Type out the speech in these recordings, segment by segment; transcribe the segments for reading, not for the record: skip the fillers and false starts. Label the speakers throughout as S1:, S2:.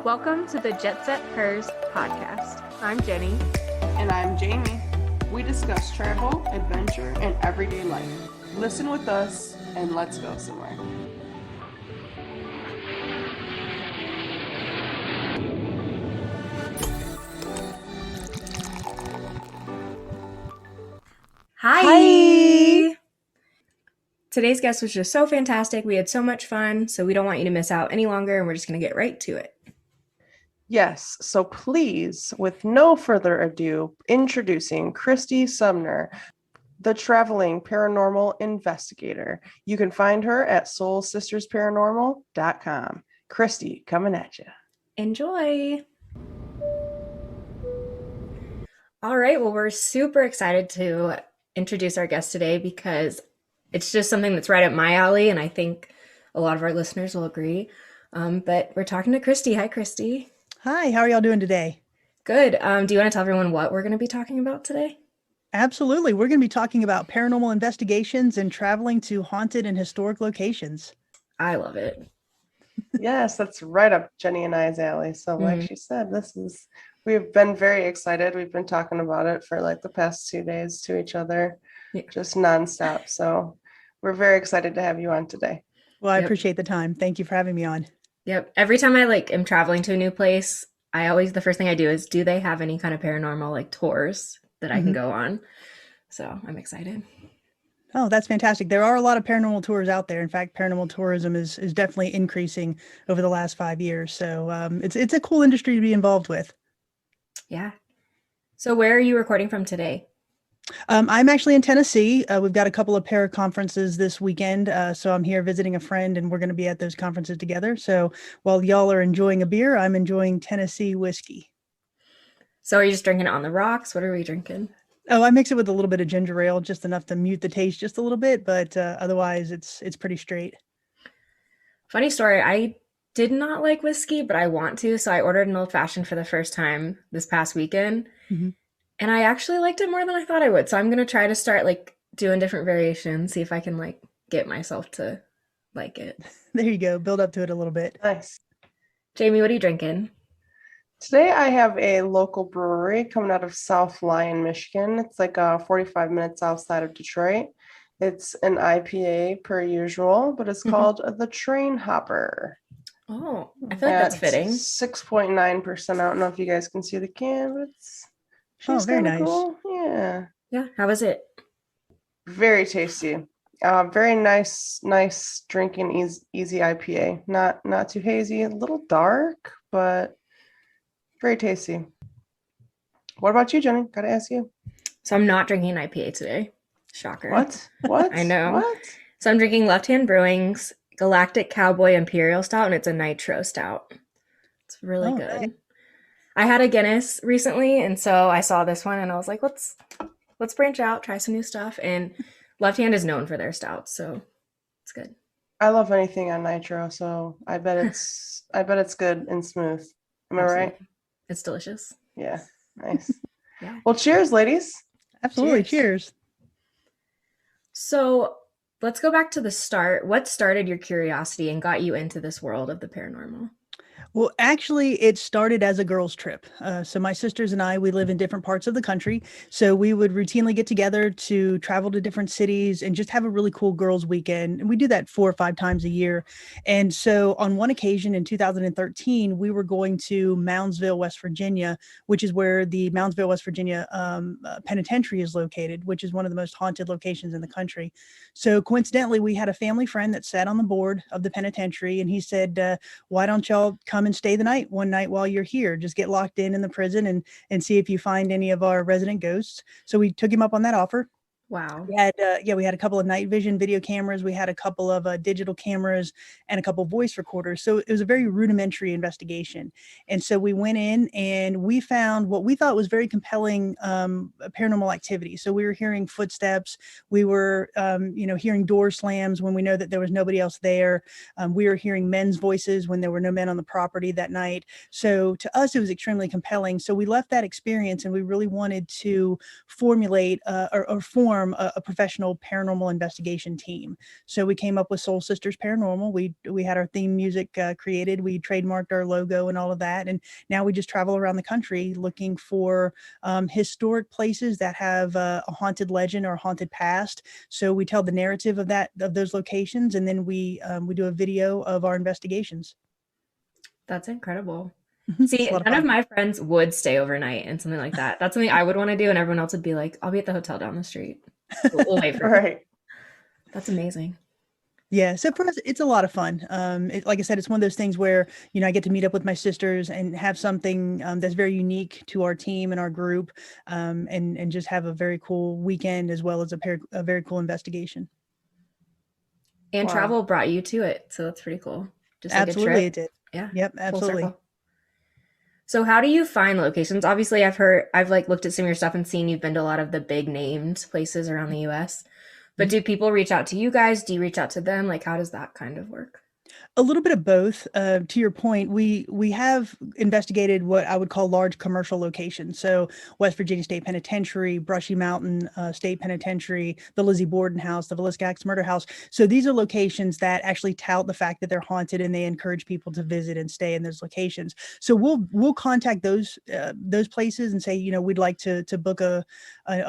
S1: Welcome to the Jet Set Hers podcast. I'm Jenny.
S2: And I'm Jamie. We discuss travel, adventure, and everyday life. Listen with us and let's go somewhere.
S1: Hi! Today's guest was just so fantastic. We had so much fun, so we don't want you to miss out any longer, and we're just going to get right to it.
S2: Yes, so please, with no further ado, introducing Kristy Sumner, the traveling paranormal investigator. You can find her at soulsistersparanormal.com. Kristy, coming at you.
S1: Enjoy! All right, well, we're super excited to introduce our guest today because it's just something that's right up my alley, and I think a lot of our listeners will agree. But we're talking to Kristy. Hi, Kristy.
S3: Hi, how are y'all doing today?
S1: Good. Do you want to tell everyone what we're going to be talking about today?
S3: Absolutely. We're going to be talking about paranormal investigations and traveling to haunted and historic locations.
S1: I love it.
S2: Yes, that's right up Jenny and I's alley. So like she said, we've been very excited. We've been talking about it for like the past 2 days to each other, just nonstop. So we're very excited to have you on today.
S3: Well, I appreciate the time. Thank you for having me on.
S1: Yep. Every time I am traveling to a new place, the first thing I do is, do they have any kind of paranormal tours that I can go on? So I'm excited.
S3: Oh, that's fantastic. There are a lot of paranormal tours out there. In fact, paranormal tourism is definitely increasing over the last 5 years. So it's a cool industry to be involved with.
S1: Yeah. So where are you recording from today?
S3: I'm actually in Tennessee. We've got a couple of para conferences this weekend. So I'm here visiting a friend and we're going to be at those conferences together. So while y'all are enjoying a beer, I'm enjoying Tennessee whiskey.
S1: So are you just drinking it on the rocks? What are we drinking?
S3: Oh, I mix it with a little bit of ginger ale, just enough to mute the taste just a little bit. But otherwise, it's pretty straight.
S1: Funny story. I did not like whiskey, but I want to. So I ordered an old fashioned for the first time this past weekend. Mm-hmm. And I actually liked it more than I thought I would. So I'm going to try to start doing different variations, see if I can get myself to like it.
S3: There you go. Build up to it a little bit.
S2: Nice.
S1: Jamie, what are you drinking?
S2: Today I have a local brewery coming out of South Lyon, Michigan. It's 45 minutes outside of Detroit. It's an IPA per usual, but it's called the Train Hopper.
S1: Oh, I feel like that's fitting.
S2: 6.9%. I don't know if you guys can see the can, but it's
S3: very nice.
S2: Cool. Yeah.
S1: Yeah. How is it?
S2: Very tasty. Very nice drinking, easy IPA. Not too hazy, a little dark, but very tasty. What about you, Jenny? Gotta ask you.
S1: So I'm not drinking an IPA today. Shocker.
S2: What?
S1: I know.
S2: What?
S1: So I'm drinking Left Hand Brewing's Galactic Cowboy Imperial Stout, and it's a nitro stout. It's really good. Right. I had a Guinness recently, and so I saw this one, and I was like, let's branch out, try some new stuff. And Left Hand is known for their stouts, so it's good.
S2: I love anything on nitro, so I bet it's good and smooth. Am I right?
S1: It's delicious.
S2: Yeah, nice.
S1: Yeah.
S2: Well, cheers, ladies.
S3: Absolutely, cheers.
S1: So let's go back to the start. What started your curiosity and got you into this world of the paranormal?
S3: Well, actually, it started as a girls' trip. So my sisters and I, we live in different parts of the country. So we would routinely get together to travel to different cities and just have a really cool girls' weekend. And we do that 4 or 5 times a year. And so on one occasion in 2013, we were going to Moundsville, West Virginia, which is where the Moundsville, West Virginia penitentiary is located, which is one of the most haunted locations in the country. So coincidentally, we had a family friend that sat on the board of the penitentiary, and he said, why don't y'all come and stay the night one night while you're here? Just get locked in the prison and see if you find any of our resident ghosts. So we took him up on that offer.
S1: Wow.
S3: We had a couple of night vision video cameras. We had a couple of digital cameras and a couple of voice recorders. So it was a very rudimentary investigation. And so we went in and we found what we thought was very compelling paranormal activity. So we were hearing footsteps. We were, hearing door slams when we know that there was nobody else there. We were hearing men's voices when there were no men on the property that night. So to us, it was extremely compelling. So we left that experience and we really wanted to formulate or form form a professional paranormal investigation team. So we came up with Soul Sisters Paranormal. We had our theme music created. We trademarked our logo and all of that. And now we just travel around the country looking for historic places that have a haunted legend or haunted past. So we tell the narrative of those locations, and then we do a video of our investigations.
S1: That's incredible.
S3: It's
S1: See,
S3: a lot of
S1: none of
S3: fun.
S1: my friends would stay overnight and something like that. That's something I would want to do, and everyone else would be like, I'll be at the hotel down the street. We'll wait for you.
S2: Right.
S1: That's amazing.
S3: Yeah, so for us, it's a lot of fun. Like I said, it's one of those things where, I get to meet up with my sisters and have something that's very unique to our team and our group, and just have a very cool weekend as well as a very cool investigation.
S1: And
S2: Wow.
S1: travel brought you to it, so that's pretty cool. Just like
S3: Absolutely,
S1: a
S3: it
S1: trip.
S3: did.
S1: Yeah.
S3: Yep,
S1: Full
S3: absolutely.
S1: circle. So how do you find locations? Obviously, I've like looked at some of your stuff and seen you've been to a lot of the big named places around the US. But do people reach out to you guys? Do you reach out to them? Like, how does that kind of work?
S3: A little bit of both. To your point, we have investigated what I would call large commercial locations. So West Virginia State Penitentiary, Brushy Mountain State Penitentiary, the Lizzie Borden House, the Villisca Axe Murder House. So these are locations that actually tout the fact that they're haunted, and they encourage people to visit and stay in those locations. So we'll contact those places and say, we'd like to book a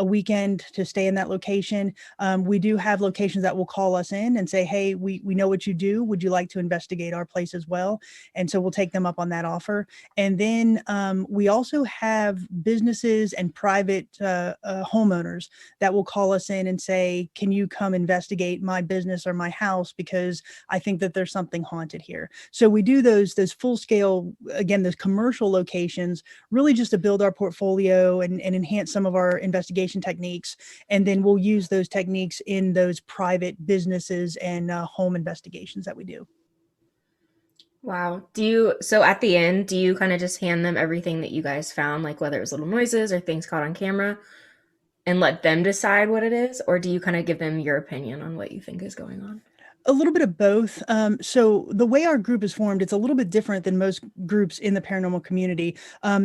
S3: weekend to stay in that location. We do have locations that will call us in and say, hey, we know what you do. Would you like to investigate our place as well? And so we'll take them up on that offer. And then we also have businesses and private homeowners that will call us in and say, can you come investigate my business or my house, because I think that there's something haunted here. So we do those full scale, again, those commercial locations, really just to build our portfolio and enhance some of our investigation techniques. And then we'll use those techniques in those private businesses and home investigations that we do.
S1: Wow. So at the end, do you kind of just hand them everything that you guys found, like whether it was little noises or things caught on camera, and let them decide what it is? Or do you kind of give them your opinion on what you think is going on?
S3: A little bit of both. So the way our group is formed, it's a little bit different than most groups in the paranormal community.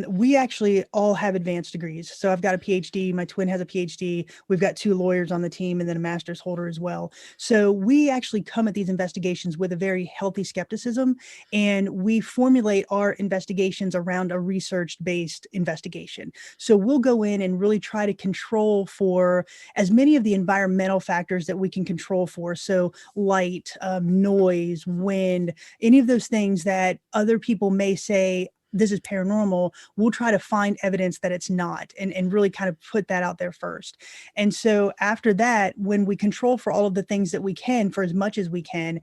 S3: We actually all have advanced degrees. So I've got a PhD, my twin has a PhD, we've got 2 lawyers on the team, and then a master's holder as well. So we actually come at these investigations with a very healthy skepticism, and we formulate our investigations around a research-based investigation. So we'll go in and really try to control for as many of the environmental factors that we can control for. So light, noise, wind, any of those things that other people may say this is paranormal, we'll try to find evidence that it's not, and really kind of put that out there first. And so after that, when we control for all of the things that we can, for as much as we can,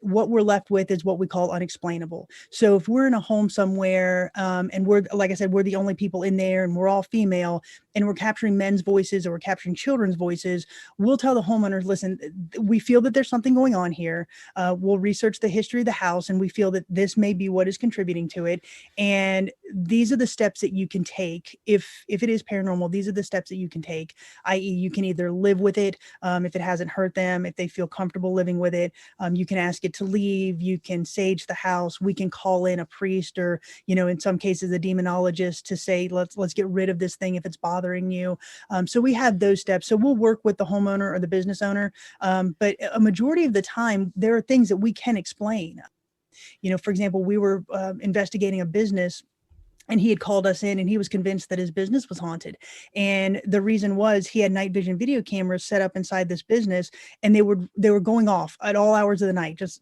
S3: what we're left with is what we call unexplainable. So if we're in a home somewhere, and we're, like I said, we're the only people in there, and we're all female, and we're capturing men's voices or we're capturing children's voices, we'll tell the homeowners, listen, we feel that there's something going on here. We'll research the history of the house, and we feel that this may be what is contributing to it. And these are the steps that you can take. If it is paranormal, these are the steps that you can take, i.e. you can either live with it, if it hasn't hurt them, if they feel comfortable living with it, you can ask it to leave, you can sage the house, we can call in a priest or, in some cases, a demonologist to say, let's get rid of this thing if it's bothering you. So we have those steps. So we'll work with the homeowner or the business owner. But a majority of the time, there are things that we can explain. For example, we were investigating a business, and he had called us in, and he was convinced that his business was haunted. And the reason was he had night vision video cameras set up inside this business, and they were going off at all hours of the night, just,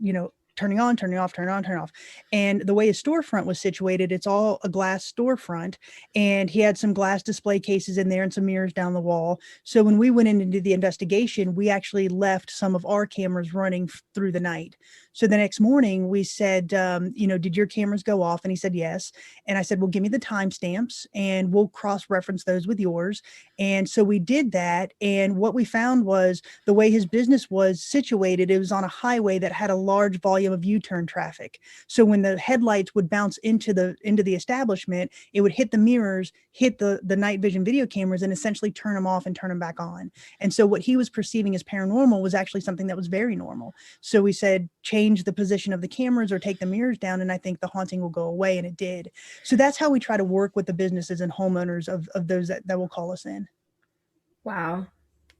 S3: turning on, turning off, turn on, turn off. And the way his storefront was situated, it's all a glass storefront, and he had some glass display cases in there and some mirrors down the wall. So when we went in and did the investigation, we actually left some of our cameras running through the night. So the next morning we said, did your cameras go off? And he said, yes. And I said, well, give me the timestamps and we'll cross-reference those with yours. And so we did that. And what we found was the way his business was situated, it was on a highway that had a large volume of U-turn traffic. So when the headlights would bounce into the establishment, it would hit the mirrors, hit the night vision video cameras, and essentially turn them off and turn them back on. And so what he was perceiving as paranormal was actually something that was very normal. So we said, change the position of the cameras or take the mirrors down, and I think the haunting will go away. And it did. So that's how we try to work with the businesses and homeowners of those that will call us in.
S1: Wow.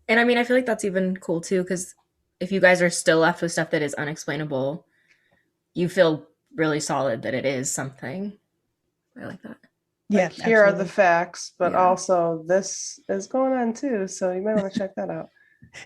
S1: And I mean, I feel like that's even cool too, because if you guys are still left with stuff that is unexplainable, you feel really solid that it is something. I like that.
S3: Yeah,
S2: Like, here are the
S3: absolutely.
S2: facts, but
S1: Yeah.
S2: also this is going on too. So you might want to check that out.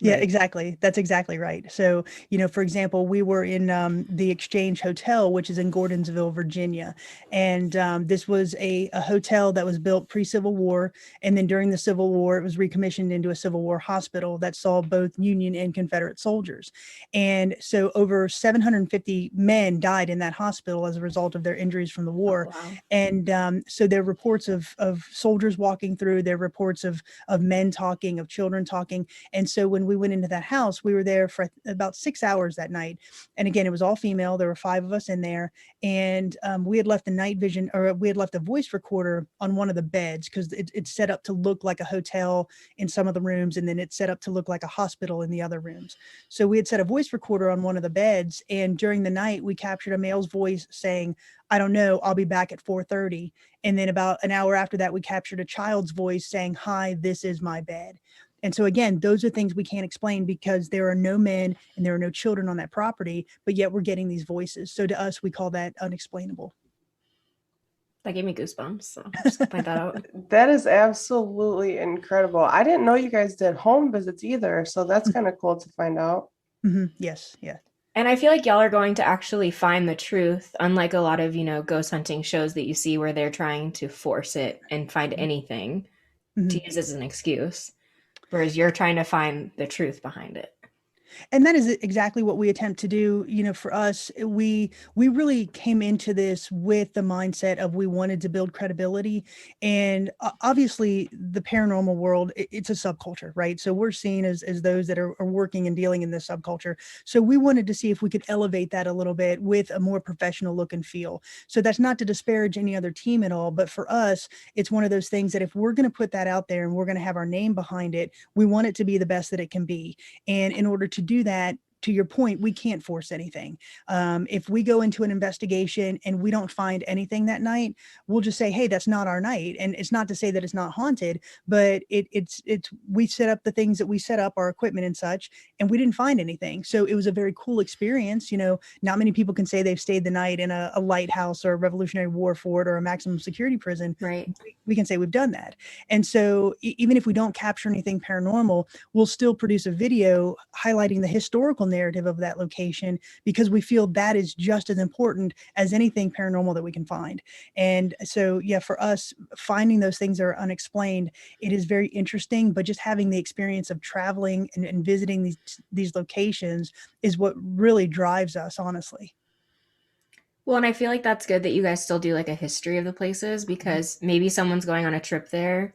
S3: Yeah,
S1: Right.
S3: exactly. That's exactly right. So, for example, we were in the Exchange Hotel, which is in Gordonsville, Virginia. And this was a hotel that was built pre-Civil War. And then during the Civil War, it was recommissioned into a Civil War hospital that saw both Union and Confederate soldiers. And so over 750 men died in that hospital as a result of their injuries from the
S1: Oh,
S3: war.
S1: wow.
S3: And so there are reports of soldiers walking through, there are reports of men talking, of children talking. And so when we went into that house, we were there for about 6 hours that night. And again, it was all female. There were 5 of us in there. And we had left the night vision, or we had left a voice recorder on one of the beds because it's set up to look like a hotel in some of the rooms. And then it's set up to look like a hospital in the other rooms. So we had set a voice recorder on one of the beds. And during the night, we captured a male's voice saying, "I don't know, I'll be back at 4:30." And then about an hour after that, we captured a child's voice saying, "Hi, this is my bed." And so again, those are things we can't explain because there are no men and there are no children on that property, but yet we're getting these voices. So to us, we call that unexplainable.
S1: That gave me goosebumps. So I'm just gonna point that out.
S2: That is absolutely incredible. I didn't know you guys did home visits either. So that's kind of cool to find out.
S3: Yes, yeah.
S1: And I feel like y'all are going to actually find the truth, unlike a lot of, ghost hunting shows that you see where they're trying to force it and find anything
S3: Mhm.
S1: to use as an excuse. Whereas you're trying to find the truth behind it.
S3: And that is exactly what we attempt to do. For us, we really came into this with the mindset of we wanted to build credibility. And obviously the paranormal world, it's a subculture, right? So we're seen as those that are working and dealing in this subculture. So we wanted to see if we could elevate that a little bit with a more professional look and feel. So that's not to disparage any other team at all, but for us, it's one of those things that if we're going to put that out there and we're going to have our name behind it, we want it to be the best that it can be. And in order to do that, to your point, we can't force anything. If we go into an investigation and we don't find anything that night, we'll just say, "Hey, that's not our night." And it's not to say that it's not haunted, but it's we set up the things that we set up, our equipment and such, and we didn't find anything. So it was a very cool experience. Not many people can say they've stayed the night in a lighthouse or a Revolutionary War fort or a maximum security prison.
S1: Right.
S3: We can say we've done that. And so even if we don't capture anything paranormal, we'll still produce a video highlighting the historical narrative of that location because we feel that is just as important as anything paranormal that we can find. And so, yeah, for us, finding those things that are unexplained, it is very interesting, but just having the experience of traveling and visiting these locations is what really drives us, honestly.
S1: Well, and I feel like that's good that you guys still do like a history of the places because maybe someone's going on a trip there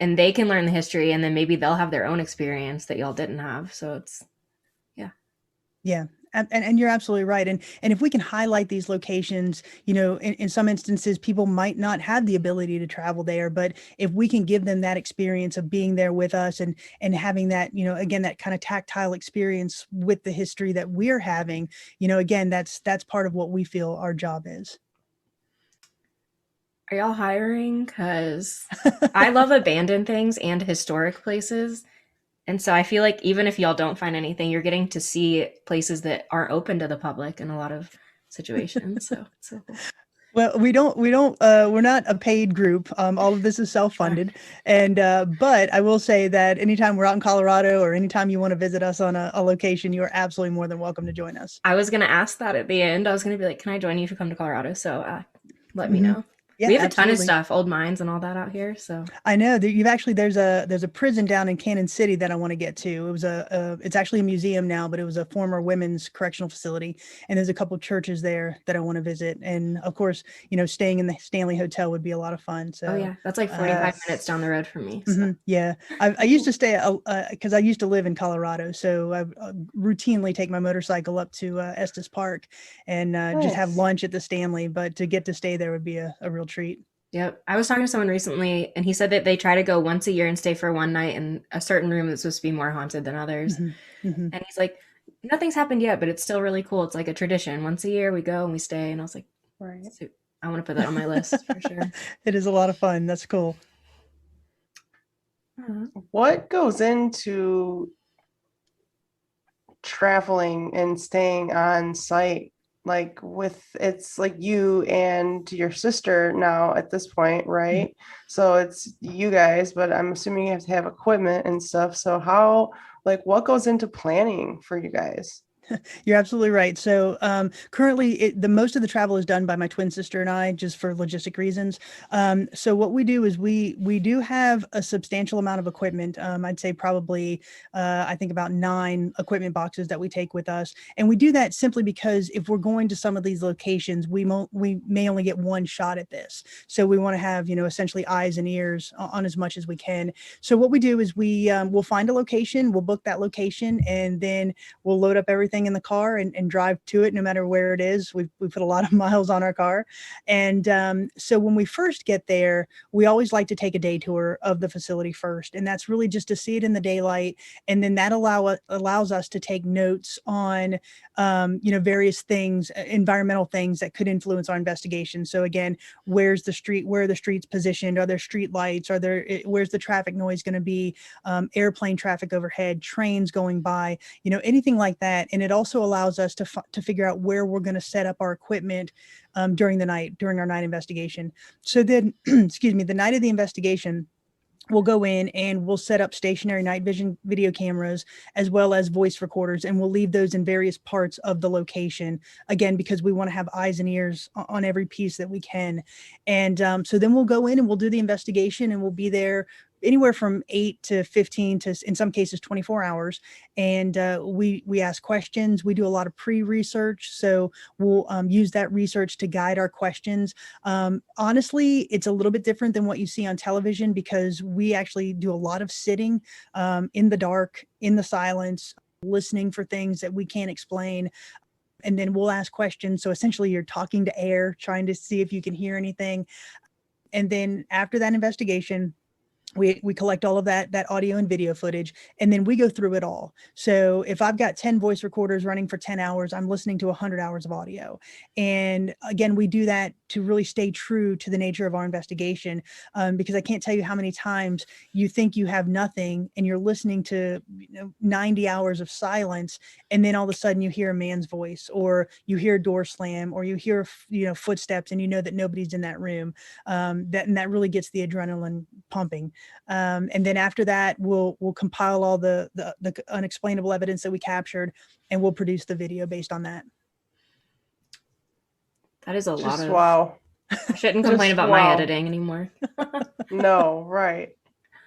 S1: and they can learn the history and then maybe they'll have their own experience that y'all didn't have. So it's, yeah.
S3: Yeah. And you're absolutely right. And if we can highlight these locations, in some instances, people might not have the ability to travel there, but if we can give them that experience of being there with us and having that, again, that kind of tactile experience with the history that we're having, again, that's part of what we feel our job is.
S1: Are y'all hiring? Because I love abandoned things and historic places. And so I feel like even if y'all don't find anything, you're getting to see places that aren't open to the public in a lot of situations. So it's so cool.
S3: Well, we're not a paid group. All of this is self-funded. And, but I will say that anytime we're out in Colorado or anytime you want to visit us on a location, you are absolutely more than welcome to join us.
S1: I was going to ask that at the end. I was going to be like, can I join you to come to Colorado? So let me
S3: Mhm.
S1: know.
S3: Yeah,
S1: We have a ton of
S3: absolutely.
S1: stuff, old mines and all that out here. So
S3: I know that there's a prison down in Cannon City that I want to get to. It was it's actually a museum now, but it was a former women's correctional facility. And there's a couple churches there that I want to visit. And of course, staying in the Stanley Hotel would be a lot of fun.
S1: oh
S3: So,
S1: yeah, that's like 45 minutes
S2: Yes.
S1: down the road from me. So
S3: yeah, I used to stay because I used to live in Colorado, so I routinely take my motorcycle up to Estes Park and just have
S2: Nice.
S3: lunch at the Stanley. But to get to stay there would be a real treat.
S1: yep. I was talking to someone recently and he said that they try to go once a year and stay for one night in a certain room that's supposed to be more haunted than others.
S3: Hmm. Hmm.
S1: And he's like, nothing's happened yet, but it's still really cool. It's like a tradition. Once a year we go and we stay. And I was like,
S2: Right.
S1: so I want to put that on my list for sure.
S3: It is a lot of fun. That's cool.
S2: What goes into traveling and staying on site? Like it's like you and your sister now at this point,
S3: Mhm.
S2: right? So it's you guys, but I'm assuming you have to have equipment and stuff. So like, what goes into planning for you guys?
S3: You're absolutely right. So currently, the most of the travel is done by my twin sister and I, just for logistic reasons. So what we do is we do have a substantial amount of equipment. I'd say probably I think about 9 equipment boxes that we take with us, and we do that simply because if we're going to some of these locations, we may only get one shot at this. So we want to have essentially eyes and ears on as much as we can. So what we do is we'll find a location, we'll book that location, and then we'll load up everything in the car and drive to it no matter where it is. We put a lot of miles on our car. And so when we first get there, we always like to take a day tour of the facility first. And that's really just to see it in the daylight. And then that allows us to take notes on, various things, environmental things that could influence our investigation. So again, where's the street, where are the streets positioned? Are there street lights? Where's the traffic noise going to be? Airplane traffic overhead, trains going by, anything like that. And it also allows us to figure out where we're going to set up our equipment during our night investigation. So then, excuse me, the night of the investigation, we'll go in and we'll set up stationary night vision video cameras as well as voice recorders, and we'll leave those in various parts of the location, again because we want to have eyes and ears on every piece that we can. And so then we'll go in and we'll do the investigation, and we'll be there anywhere from 8 to 15 to, in some cases, 24 hours. And we ask questions. We do a lot of pre-research, so we'll use that research to guide our questions. Honestly, it's a little bit different than what you see on television because we actually do a lot of sitting in the dark, in the silence, listening for things that we can't explain. And then we'll ask questions. So essentially, you're talking to air, trying to see if you can hear anything. And then after that investigation, we collect all of that audio and video footage, and then we go through it all. So if I've got 10 voice recorders running for 10 hours, I'm listening to 100 hours of audio. And again, we do that to really stay true to the nature of our investigation, because I can't tell you how many times you think you have nothing and you're listening to 90 hours of silence, and then all of a sudden you hear a man's voice, or you hear a door slam, or you hear footsteps, and you know that nobody's in that room. That really gets the adrenaline pumping. And then after that, we'll compile all the unexplainable evidence that we captured, and we'll produce the video based on that.
S1: That is a lot
S2: Just
S1: of.
S2: wow.
S1: I shouldn't complain about my editing anymore.
S2: No, right.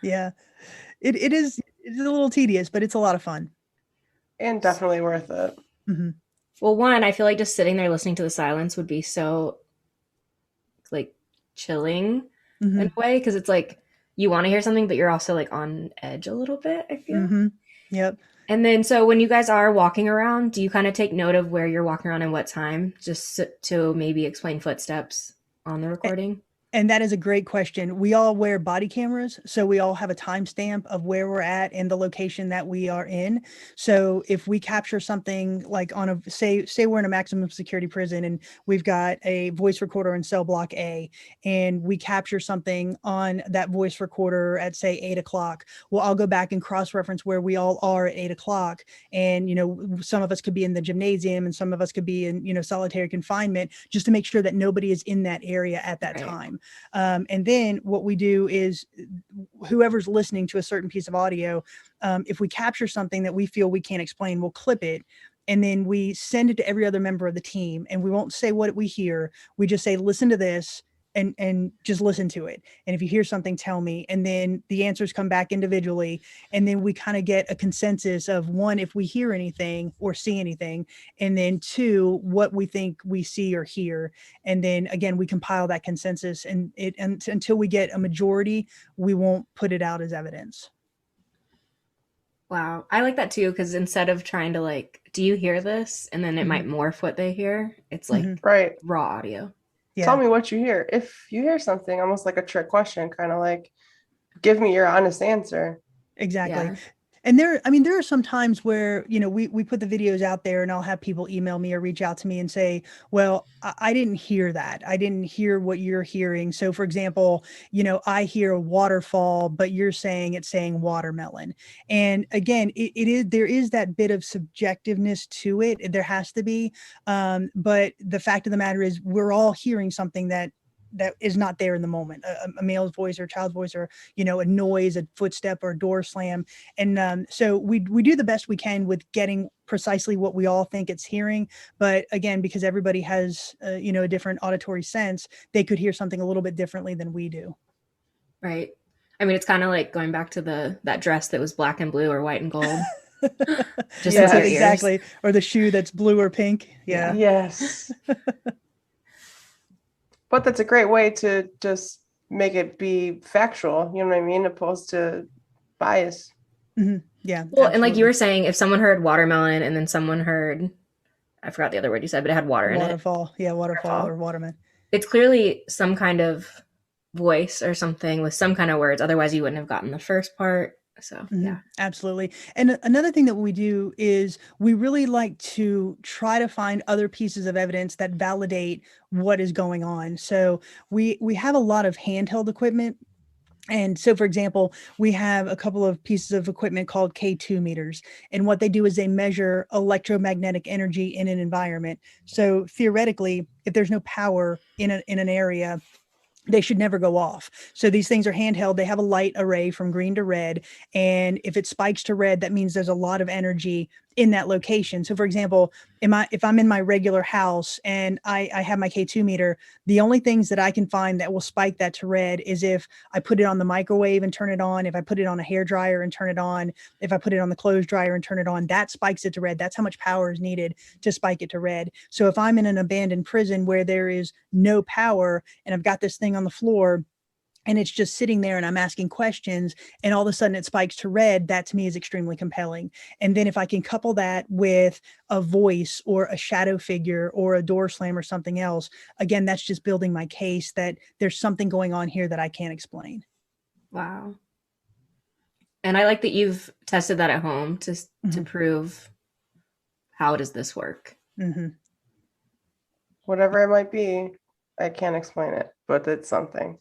S3: Yeah, it is. It's a little tedious, but it's a lot of fun.
S2: And definitely worth it.
S3: Mm-hmm.
S1: Well, one, I feel like just sitting there listening to the silence would be so like chilling
S3: Mm-hmm.
S1: in a way, because it's like you want to hear something, but you're also like on edge a little bit, I feel.
S3: Mm-hmm. Yep.
S1: And then, so when you guys are walking around, do you kind of take note of where you're walking around and what time, just to maybe explain footsteps on the recording?
S3: And that is a great question. We all wear body cameras, so we all have a timestamp of where we're at and the location that we are in. So if we capture something like on a say we're in a maximum security prison and we've got a voice recorder in cell block A, and we capture something on that voice recorder at say 8 o'clock, well, I'll go back and cross-reference where we all are at 8 o'clock. And some of us could be in the gymnasium, and some of us could be in solitary confinement, just to make sure that nobody is in that area at that time. And then what we do is whoever's listening to a certain piece of audio, if we capture something that we feel we can't explain, we'll clip it. And then we send it to every other member of the team. And we won't say what we hear. We just say, listen to this. And just listen to it. And if you hear something, tell me. And then the answers come back individually. And then we kind of get a consensus of, one, if we hear anything or see anything, and then two, what we think we see or hear. And then again, we compile that consensus, and until we get a majority, we won't put it out as evidence.
S1: Wow. I like that too, because instead of trying to like, do you hear this? And then it might morph what they hear. It's like
S2: right.
S1: raw audio.
S2: Yeah. Tell me what you hear. If you hear something, almost like a trick question, kind of like, give me your honest answer.
S3: Exactly. Yeah. And there are some times where, we put the videos out there and I'll have people email me or reach out to me and say, well, I didn't hear that. I didn't hear what you're hearing. So for example, I hear a waterfall, but you're saying it's saying watermelon. And again, there is that bit of subjectiveness to it. There has to be. But the fact of the matter is we're all hearing something that is not there in the moment, a male's voice or a child's voice, or a noise, a footstep or a door slam. And so we do the best we can with getting precisely what we all think it's hearing. But again, because everybody has a different auditory sense, they could hear something a little bit differently than we do.
S1: Right. I mean, it's kind of like going back to that dress that was black and blue or white and gold. Just
S2: Yes.
S3: Exactly. Or the shoe that's blue or pink. Yeah.
S2: Yes. But that's a great way to just make it be factual, you know what I mean, opposed to bias.
S3: Mm-hmm. Yeah.
S1: Well, and like you were saying, if someone heard watermelon and then someone heard, I forgot the other word you said, but it had water in it.
S3: Waterfall. Yeah, waterfall or waterman.
S1: It's clearly some kind of voice or something with some kind of words. Otherwise, you wouldn't have gotten the first part. So, yeah.
S3: Absolutely. And another thing that we do is we really like to try to find other pieces of evidence that validate what is going on. So we have a lot of handheld equipment. And so, for example, we have a couple of pieces of equipment called K2 meters. And what they do is they measure electromagnetic energy in an environment. So theoretically, if there's no power in an area, they should never go off. So these things are handheld. They have a light array from green to red. And if it spikes to red, that means there's a lot of energy in that location. So for example, if I'm in my regular house and I have my K2 meter, the only things that I can find that will spike that to red is if I put it on the microwave and turn it on, if I put it on a hair dryer and turn it on, if I put it on the clothes dryer and turn it on, that spikes it to red. That's how much power is needed to spike it to red. So if I'm in an abandoned prison where there is no power and I've got this thing on the floor and it's just sitting there and I'm asking questions and all of a sudden it spikes to red, that to me is extremely compelling. And then if I can couple that with a voice or a shadow figure or a door slam or something else, again, that's just building my case that there's something going on here that I can't explain.
S1: Wow. And I like that you've tested that at home to prove how does this work.
S3: Mm-hmm.
S2: Whatever it might be, I can't explain it, but it's something.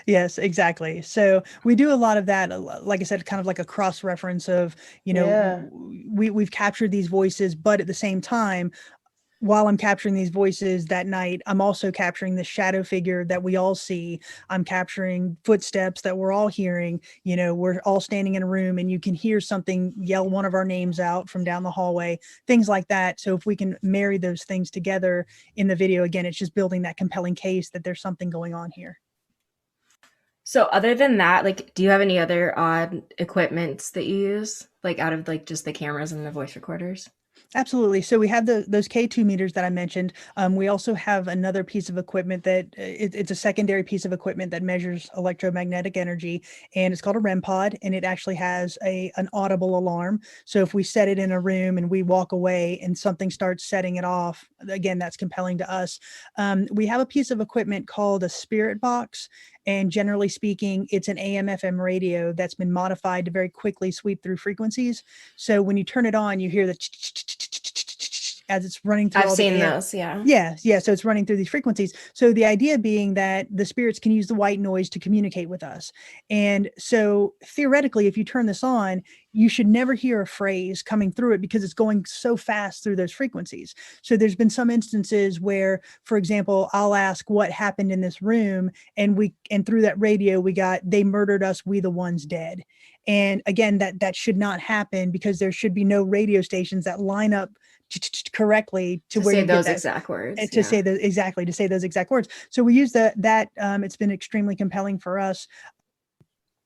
S3: Yes, exactly. So we do a lot of that. Like I said, kind of like a cross reference of, we've captured these voices, but at the same time, while I'm capturing these voices that night, I'm also capturing the shadow figure that we all see. I'm capturing footsteps that we're all hearing. We're all standing in a room and you can hear something yell one of our names out from down the hallway, things like that. So if we can marry those things together in the video, again, it's just building that compelling case that there's something going on here.
S1: So other than that, like, do you have any other odd equipments that you use, like out of like just the cameras and the voice recorders?
S3: Absolutely. So we have those K2 meters that I mentioned. We also have another piece of equipment that it's a secondary piece of equipment that measures electromagnetic energy, and it's called a REM pod, and it actually has an audible alarm. So if we set it in a room and we walk away and something starts setting it off, again, that's compelling to us. We have a piece of equipment called a spirit box. And generally speaking, it's an AM/FM radio that's been modified to very quickly sweep through frequencies. So when you turn it on, you hear the as it's running through.
S1: I've seen those, yeah.
S3: Yeah. So it's running through these frequencies. So the idea being that the spirits can use the white noise to communicate with us. And so theoretically, if you turn this on, you should never hear a phrase coming through it because it's going so fast through those frequencies. So there's been some instances where, for example, I'll ask what happened in this room, and through that radio we got, they murdered us, we the ones dead. And again, that should not happen because there should be no radio stations that line up correctly to where you
S1: those
S3: get that,
S1: exact words
S3: to say those exact words. So we use that it's been extremely compelling for us.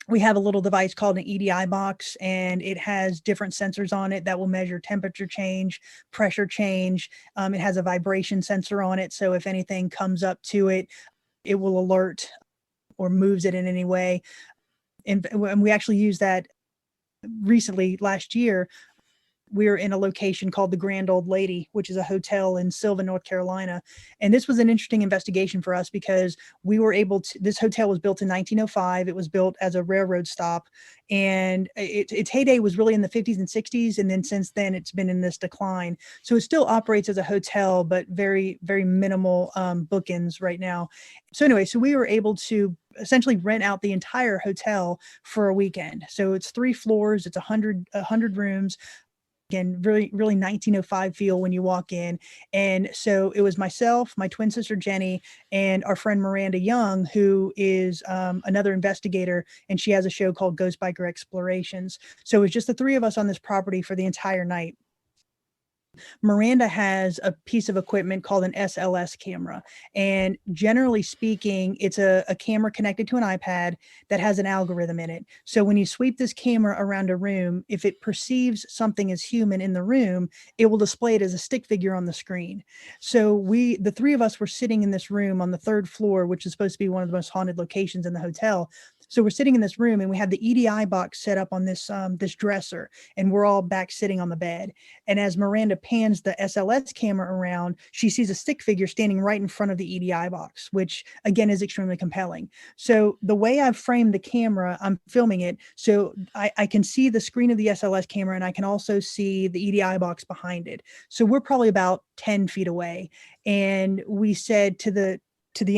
S3: We have a little device called an EDI box, and it has different sensors on it that will measure temperature change, pressure change. It has a vibration sensor on it. So if anything comes up to it, it will alert or moves it in any way. And we actually used that recently last year. we were in a location called the Grand Old Lady, which is a hotel in Sylvan, North Carolina. And this was an interesting investigation for us because we were able to, this hotel was built in 1905. It was built as a railroad stop. And its heyday was really in the 50s and 60s. And then since then, it's been in this decline. So it still operates as a hotel, but very, very minimal bookends right now. So anyway, so we were able to essentially rent out the entire hotel for a weekend. So it's 3 floors, it's 100 rooms. Again, really, really 1905 feel when you walk in. And so it was myself, my twin sister Jenny, and our friend Miranda Young, who is another investigator, and she has a show called Ghost Biker Explorations. So it was just the 3 of us on this property for the entire night. Miranda has a piece of equipment called an SLS camera. And generally speaking, it's a camera connected to an iPad that has an algorithm in it. So when you sweep this camera around a room, if it perceives something as human in the room, it will display it as a stick figure on the screen. So the 3 of us were sitting in this room on the 3rd floor, which is supposed to be one of the most haunted locations in the hotel. So we're sitting in this room and we had the EDI box set up on this dresser, and we're all back sitting on the bed. And as Miranda pans the SLS camera around, she sees a stick figure standing right in front of the EDI box, which again is extremely compelling. So the way I've framed the camera, I'm filming it, so I can see the screen of the SLS camera, and I can also see the EDI box behind it. So we're probably about 10 feet away. And we said to the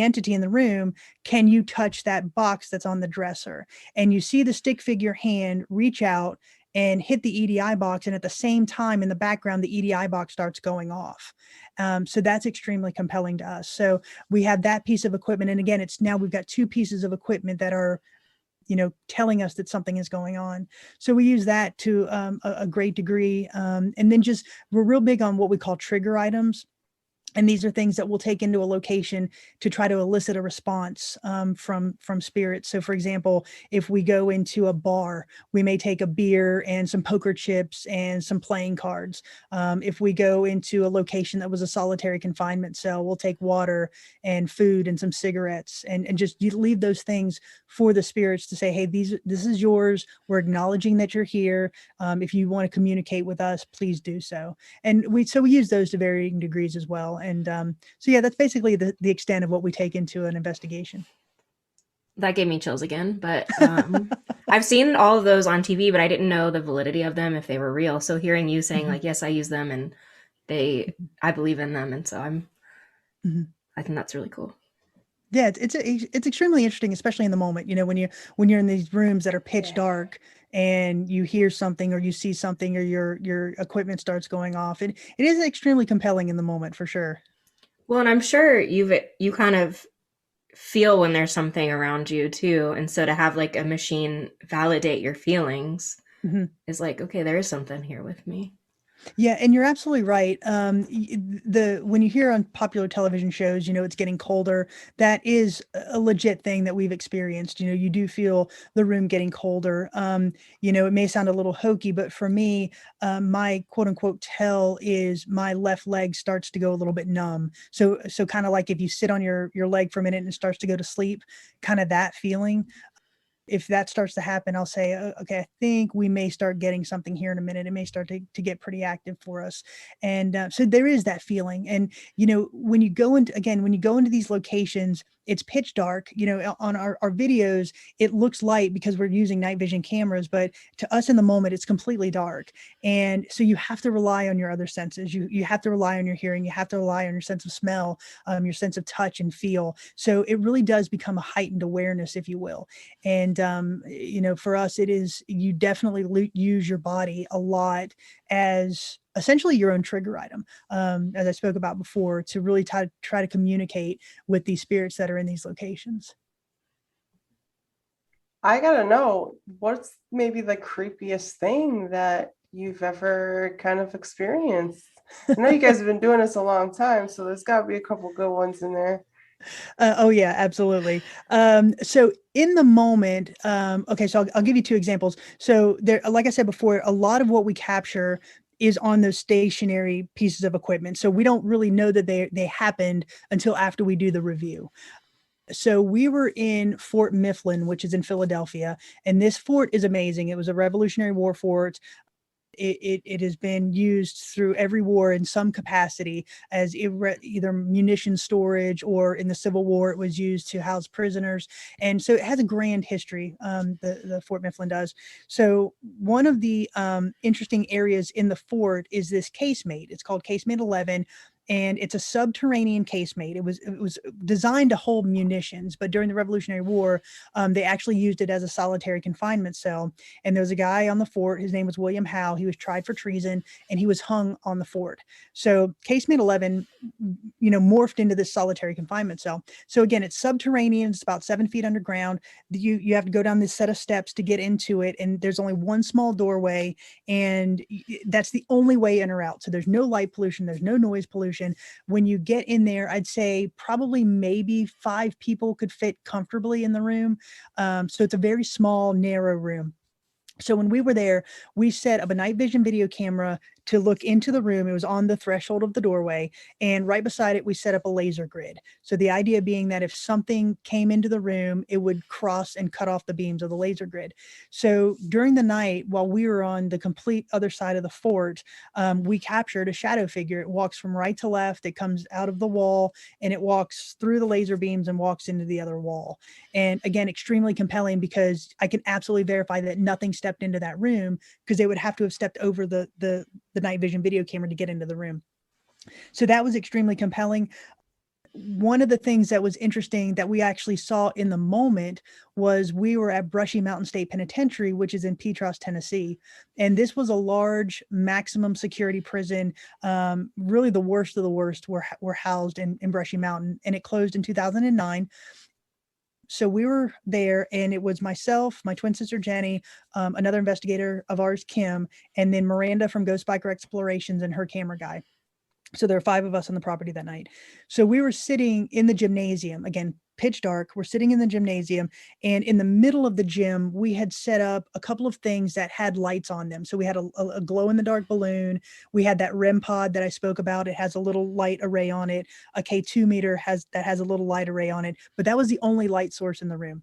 S3: entity in the room, can you touch that box that's on the dresser? And you see the stick figure hand reach out and hit the EDI box. And at the same time, in the background, the EDI box starts going off. So that's extremely compelling to us. So we have that piece of equipment. And again, it's now we've got 2 pieces of equipment that are, telling us that something is going on. So we use that to a great degree. And then we're real big on what we call trigger items. And these are things that we'll take into a location to try to elicit a response from spirits. So for example, if we go into a bar, we may take a beer and some poker chips and some playing cards. If we go into a location that was a solitary confinement cell, we'll take water and food and some cigarettes, and just you leave those things for the spirits to say, hey, this is yours. We're acknowledging that you're here. If you want to communicate with us, please do so. And we use those to varying degrees as well. And so, yeah, that's basically the extent of what we take into an investigation.
S1: That gave me chills again, but I've seen all of those on TV, but I didn't know the validity of them, if they were real. So hearing you saying like, yes, I use them, and I believe in them. And so I think that's really cool.
S3: Yeah, it's extremely interesting, especially in the moment, when you're in these rooms that are pitch dark and you hear something or you see something or your equipment starts going off. It is extremely compelling in the moment, for sure.
S1: Well, and I'm sure you kind of feel when there's something around you too. And so to have like a machine validate your feelings is like, okay, there is something here with me.
S3: Yeah, and you're absolutely right. When you hear on popular television shows, it's getting colder, that is a legit thing that we've experienced. You do feel the room getting colder. It may sound a little hokey, but for me, my quote unquote tell is my left leg starts to go a little bit numb. So kind of like if you sit on your leg for a minute and it starts to go to sleep, kind of that feeling. If that starts to happen, I'll say, okay, I think we may start getting something here in a minute. It may start to get pretty active for us. And so there is that feeling. And, when you go into these locations, it's pitch dark. On our videos, it looks light because we're using night vision cameras, but to us in the moment, it's completely dark. And so you have to rely on your other senses. You have to rely on your hearing. You have to rely on your sense of smell, your sense of touch and feel. So it really does become a heightened awareness, if you will. And, for us, it is, you definitely use your body a lot as essentially your own trigger item, as I spoke about before, to really try to communicate with these spirits that are in these locations.
S2: I gotta know, what's maybe the creepiest thing that you've ever kind of experienced? I know you guys have been doing this a long time, so there's got to be a couple good ones in there.
S3: Oh yeah, absolutely. So in the moment, okay, so I'll give you 2 examples. So there, like I said before, a lot of what we capture is on those stationary pieces of equipment. So we don't really know that they happened until after we do the review. So we were in Fort Mifflin, which is in Philadelphia, and this fort is amazing. It was a Revolutionary War fort. It has been used through every war in some capacity as either munition storage, or in the Civil War, it was used to house prisoners. And so it has a grand history, the Fort Mifflin does. So one of the interesting areas in the fort is this casemate. It's called Casemate 11. And it's a subterranean casemate. It was designed to hold munitions, but during the Revolutionary War, they actually used it as a solitary confinement cell. And there was a guy on the fort. His name was William Howe. He was tried for treason, and he was hung on the fort. So Casemate 11, morphed into this solitary confinement cell. So again, it's subterranean. It's about 7 feet underground. You have to go down this set of steps to get into it, and there's only one small doorway, and that's the only way in or out. So there's no light pollution. There's no noise pollution. When you get in there, I'd say probably maybe 5 people could fit comfortably in the room. So it's a very small, narrow room. So when we were there, we set up a night vision video camera to look into the room. It was on the threshold of the doorway, and right beside it, we set up a laser grid. So the idea being that if something came into the room, it would cross and cut off the beams of the laser grid. So during the night, while we were on the complete other side of the fort, we captured a shadow figure. It walks from right to left. It comes out of the wall, and it walks through the laser beams and walks into the other wall. And again, extremely compelling, because I can absolutely verify that nothing stepped into that room, because they would have to have stepped over the night vision video camera to get into the room. So that was extremely compelling. One of the things that was interesting that we actually saw in the moment was we were at Brushy Mountain State Penitentiary, which is in Petros, Tennessee. And this was a large maximum security prison. Really the worst of the worst were housed in Brushy Mountain, and it closed in 2009. So we were there, and it was myself, my twin sister, Jenny, another investigator of ours, Kim, and then Miranda from Ghost Biker Explorations and her camera guy. So there were 5 of us on the property that night. So we were sitting in the gymnasium, again, pitch dark. We're sitting in the gymnasium, and in the middle of the gym, we had set up a couple of things that had lights on them. So we had a glow in the dark balloon. We had that REM pod that I spoke about. It has a little light array on it. A K2 meter has a little light array on it, but that was the only light source in the room.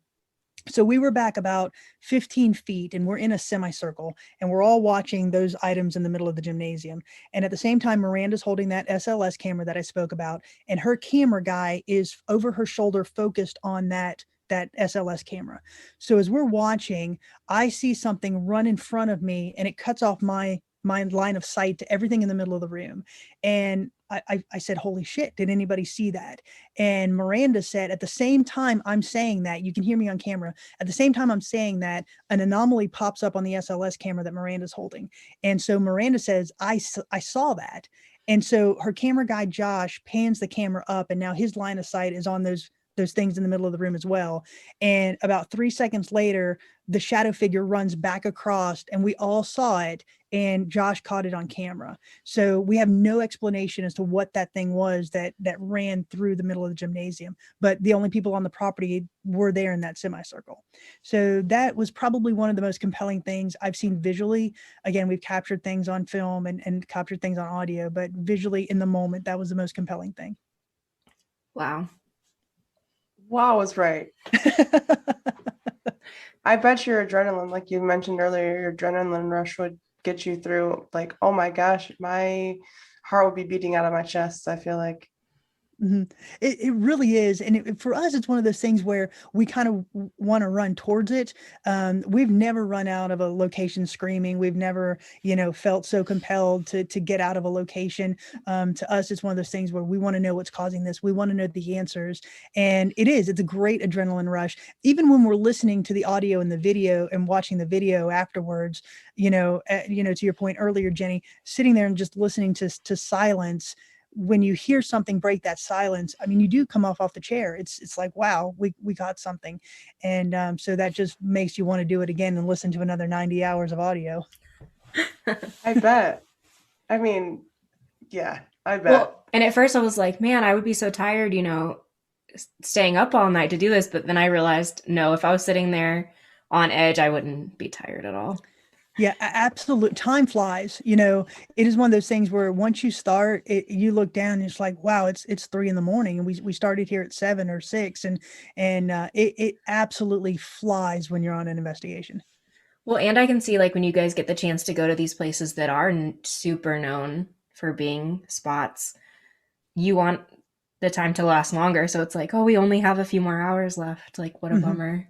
S3: So we were back about 15 feet, and we're in a semicircle, and we're all watching those items in the middle of the gymnasium. And at the same time, Miranda's holding that SLS camera that I spoke about, and her camera guy is over her shoulder focused on that SLS camera. So as we're watching, I see something run in front of me, and it cuts off my line of sight to everything in the middle of the room. And I said, holy shit, did anybody see that? And Miranda said, at the same time I'm saying that, you can hear me on camera, at the same time I'm saying that, an anomaly pops up on the SLS camera that Miranda's holding. And so Miranda says, I saw that. And so her camera guy, Josh, pans the camera up, and now his line of sight is on those things in the middle of the room as well. And about 3 seconds later, the shadow figure runs back across, and we all saw it, and Josh caught it on camera. So we have no explanation as to what that thing was that ran through the middle of the gymnasium, but the only people on the property were there in that semicircle. So that was probably one of the most compelling things I've seen visually. Again, we've captured things on film and captured things on audio, but visually in the moment, that was the most compelling thing.
S1: Wow.
S2: Wow is right. I bet your adrenaline, like you mentioned earlier, your adrenaline rush would get you through, like, oh my gosh, my heart would be beating out of my chest, I feel like.
S3: Mm-hmm. It really is. And for us, it's one of those things where we kind of want to run towards it. We've never run out of a location screaming. We've never, felt so compelled to get out of a location. To us, it's one of those things where we want to know what's causing this. We want to know the answers. And it's a great adrenaline rush. Even when we're listening to the audio and the video and watching the video afterwards, to your point earlier, Jenny, sitting there and just listening to silence. When you hear something break that silence, I mean, you do come off the chair. It's like, wow, we got something. And so that just makes you want to do it again and listen to another 90 hours of audio.
S2: I bet. I mean, yeah, I bet.
S1: Well, and at first I was like, man, I would be so tired, staying up all night to do this. But then I realized, no, if I was sitting there on edge, I wouldn't be tired at all.
S3: Yeah, absolute. Time flies. It is one of those things where once you start, you look down and it's like, wow, it's 3 a.m. and we started here at 7 or 6, and it absolutely flies when you're on an investigation.
S1: Well, and I can see like when you guys get the chance to go to these places that are super known for being spots, you want the time to last longer. So it's like, oh, we only have a few more hours left. Like, what a
S3: Mhm.
S1: bummer.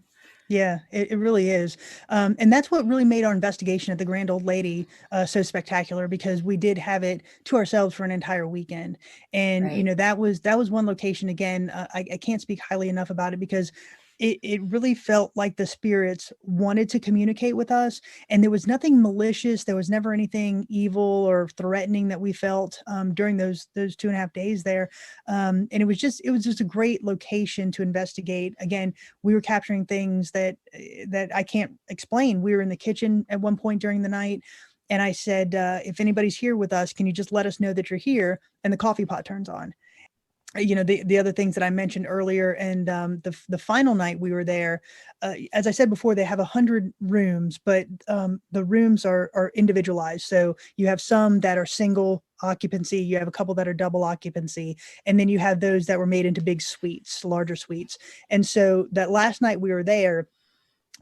S3: Yeah, it really is. And that's what really made our investigation at the Grand Old Lady so spectacular, because we did have it to ourselves for an entire weekend. And,
S1: Right.
S3: that was one location. Again, I can't speak highly enough about it, because it really felt like the spirits wanted to communicate with us. And there was nothing malicious. There was never anything evil or threatening that we felt during those 2.5 days there. And it was just a great location to investigate. Again, we were capturing things that I can't explain. We were in the kitchen at one point during the night, and I said, "If anybody's here with us, can you just let us know that you're here?" And the coffee pot turns on. The other things that I mentioned earlier, and the final night we were there, as I said before, they have 100 rooms, but the rooms are individualized. So you have some that are single occupancy, you have a couple that are double occupancy, and then you have those that were made into big suites, larger suites. And so that last night we were there,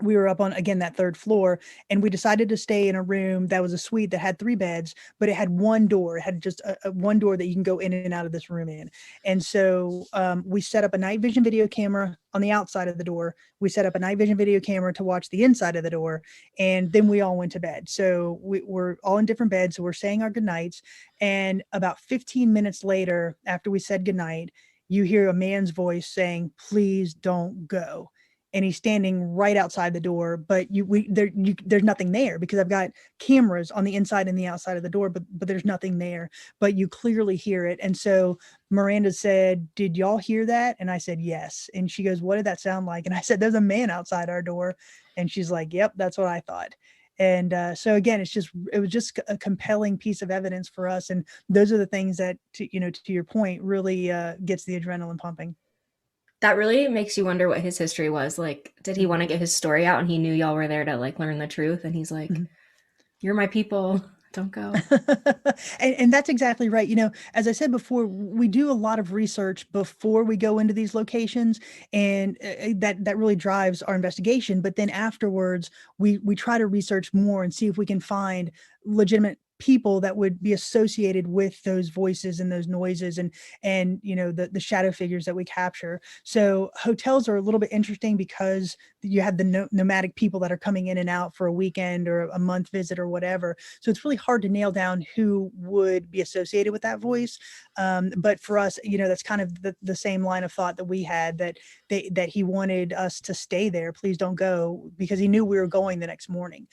S3: we were up on, again, that third floor, and we decided to stay in a room that was a suite that had 3 beds, but it had one door. It had just one door that you can go in and out of this room in. And so we set up a night vision video camera on the outside of the door. We set up a night vision video camera to watch the inside of the door, and then we all went to bed. So we're all in different beds, so we're saying our goodnights. And about 15 minutes later, after we said goodnight, you hear a man's voice saying, "Please don't go." And he's standing right outside the door, but there's nothing there, because I've got cameras on the inside and the outside of the door, but there's nothing there, but you clearly hear it. And so Miranda said, "Did y'all hear that?" And I said, "Yes." And she goes, "What did that sound like?" And I said, "There's a man outside our door." And she's like, "Yep, that's what I thought." And so again, it was just a compelling piece of evidence for us. And those are the things that, to your point, really gets the adrenaline pumping.
S1: That really makes you wonder what his history was. Like, did he want to get his story out and he knew y'all were there to like learn the truth? And he's like,
S3: Mhm.
S1: you're my people. Don't go.
S3: And that's exactly right. As I said before, we do a lot of research before we go into these locations, and that really drives our investigation. But then afterwards, we try to research more and see if we can find legitimate people that would be associated with those voices and those noises, and the shadow figures that we capture. So hotels are a little bit interesting, because you have the nomadic people that are coming in and out for a weekend or a month visit or whatever. So it's really hard to nail down who would be associated with that voice. But for us, that's kind of the same line of thought that we had, that he wanted us to stay there. Please don't go, because he knew we were going the next morning.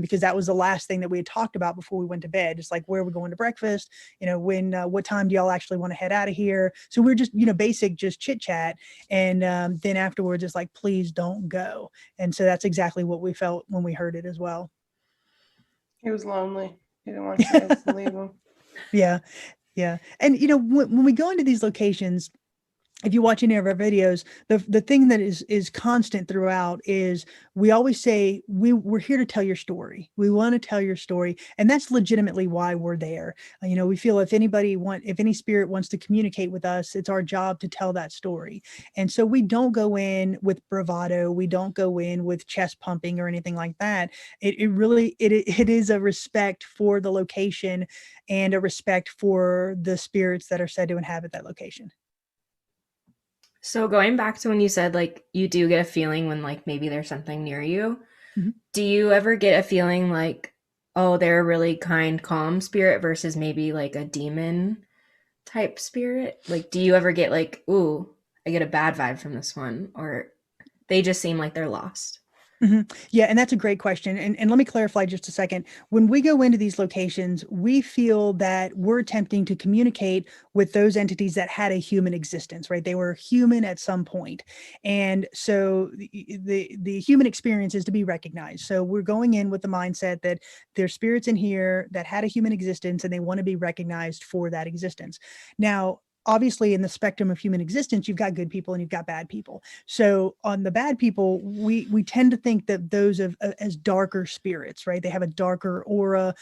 S3: Because that was the last thing that we had talked about before we went to bed. It's like, where are we going to breakfast? What time do y'all actually want to head out of here? So we're just, basic, just chit chat. And then afterwards, it's like, please don't go. And so that's exactly what we felt when we heard it as well.
S2: He was lonely. He didn't want you guys to leave him.
S3: Yeah. Yeah. And, when we go into these locations, if you watch any of our videos, the thing that is constant throughout is, we always say, we're here to tell your story. We want to tell your story. And that's legitimately why we're there. We feel if any spirit wants to communicate with us, it's our job to tell that story. And so we don't go in with bravado. We don't go in with chest pumping or anything like that. It is a respect for the location, and a respect for the spirits that are said to inhabit that location.
S1: So going back to when you said like you do get a feeling when like maybe there's something near you,
S3: Mhm.
S1: do you ever get a feeling like, oh, they're a really kind, calm spirit versus maybe like a demon type spirit? Like, do you ever get like, ooh, I get a bad vibe from this one, or they just seem like they're lost?
S3: Yeah, and that's a great question. And let me clarify just a second. When we go into these locations, we feel that we're attempting to communicate with those entities that had a human existence, right? They were human at some point. And so the human experience is to be recognized. So we're going in with the mindset that there's spirits in here that had a human existence, and they want to be recognized for that existence. Now, obviously in the spectrum of human existence, you've got good people and you've got bad people. So on the bad people, we tend to think that those as darker spirits, right? They have a darker aura,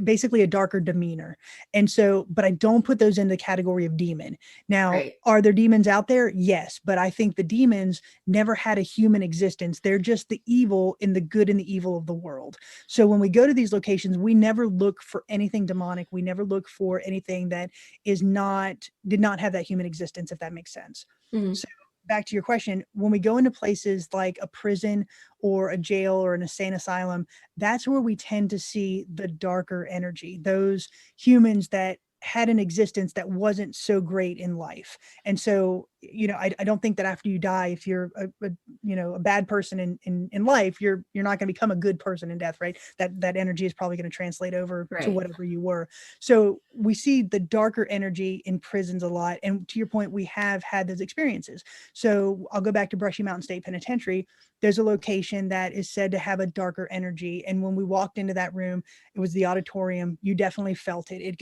S3: basically a darker demeanor. And so, but I don't put those in the category of demon. Now,
S1: Right.
S3: are there demons out there? Yes. But I think the demons never had a human existence. They're just the evil in the good and the evil of the world. So when we go to these locations, we never look for anything demonic. We never look for anything that did not have that human existence, if that makes sense.
S1: Mm-hmm.
S3: So back to your question, when we go into places like a prison or a jail or an insane asylum, that's where we tend to see the darker energy, those humans that had an existence that wasn't so great in life. And so, I don't think that after you die, if you're a bad person in life, you're not going to become a good person in death, right? That energy is probably going to translate over to whatever you were. So we see the darker energy in prisons a lot. And to your point, we have had those experiences. So I'll go back to Brushy Mountain State Penitentiary. There's a location that is said to have a darker energy. And when we walked into that room, it was the auditorium. You definitely felt it.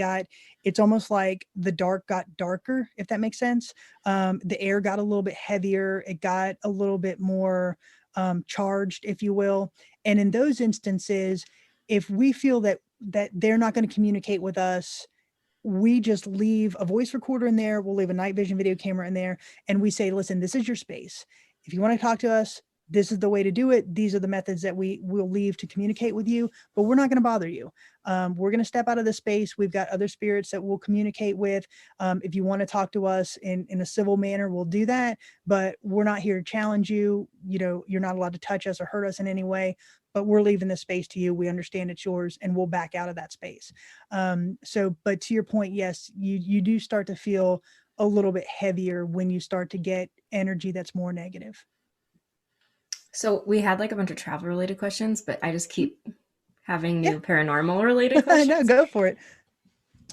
S3: It's almost like the dark got darker, if that makes sense. The air got a little bit heavier. It got a little bit more charged, if you will. And in those instances, if we feel that they're not going to communicate with us, we just leave a voice recorder in there. We'll leave a night vision video camera in there. And we say, listen, this is your space. If you want to talk to us, this is the way to do it. These are the methods that we will leave to communicate with you, but we're not going to bother you. We're going to step out of the space. We've got other spirits that we'll communicate with. If you want to talk to us in a civil manner, we'll do that, but we're not here to challenge you. You're not allowed to touch us or hurt us in any way, but we're leaving this space to you. We understand it's yours, and we'll back out of that space. But to your point, yes, you do start to feel a little bit heavier when you start to get energy that's more negative.
S1: So we had like a bunch of travel related questions, but I just keep having new paranormal related questions.
S3: No, go for it.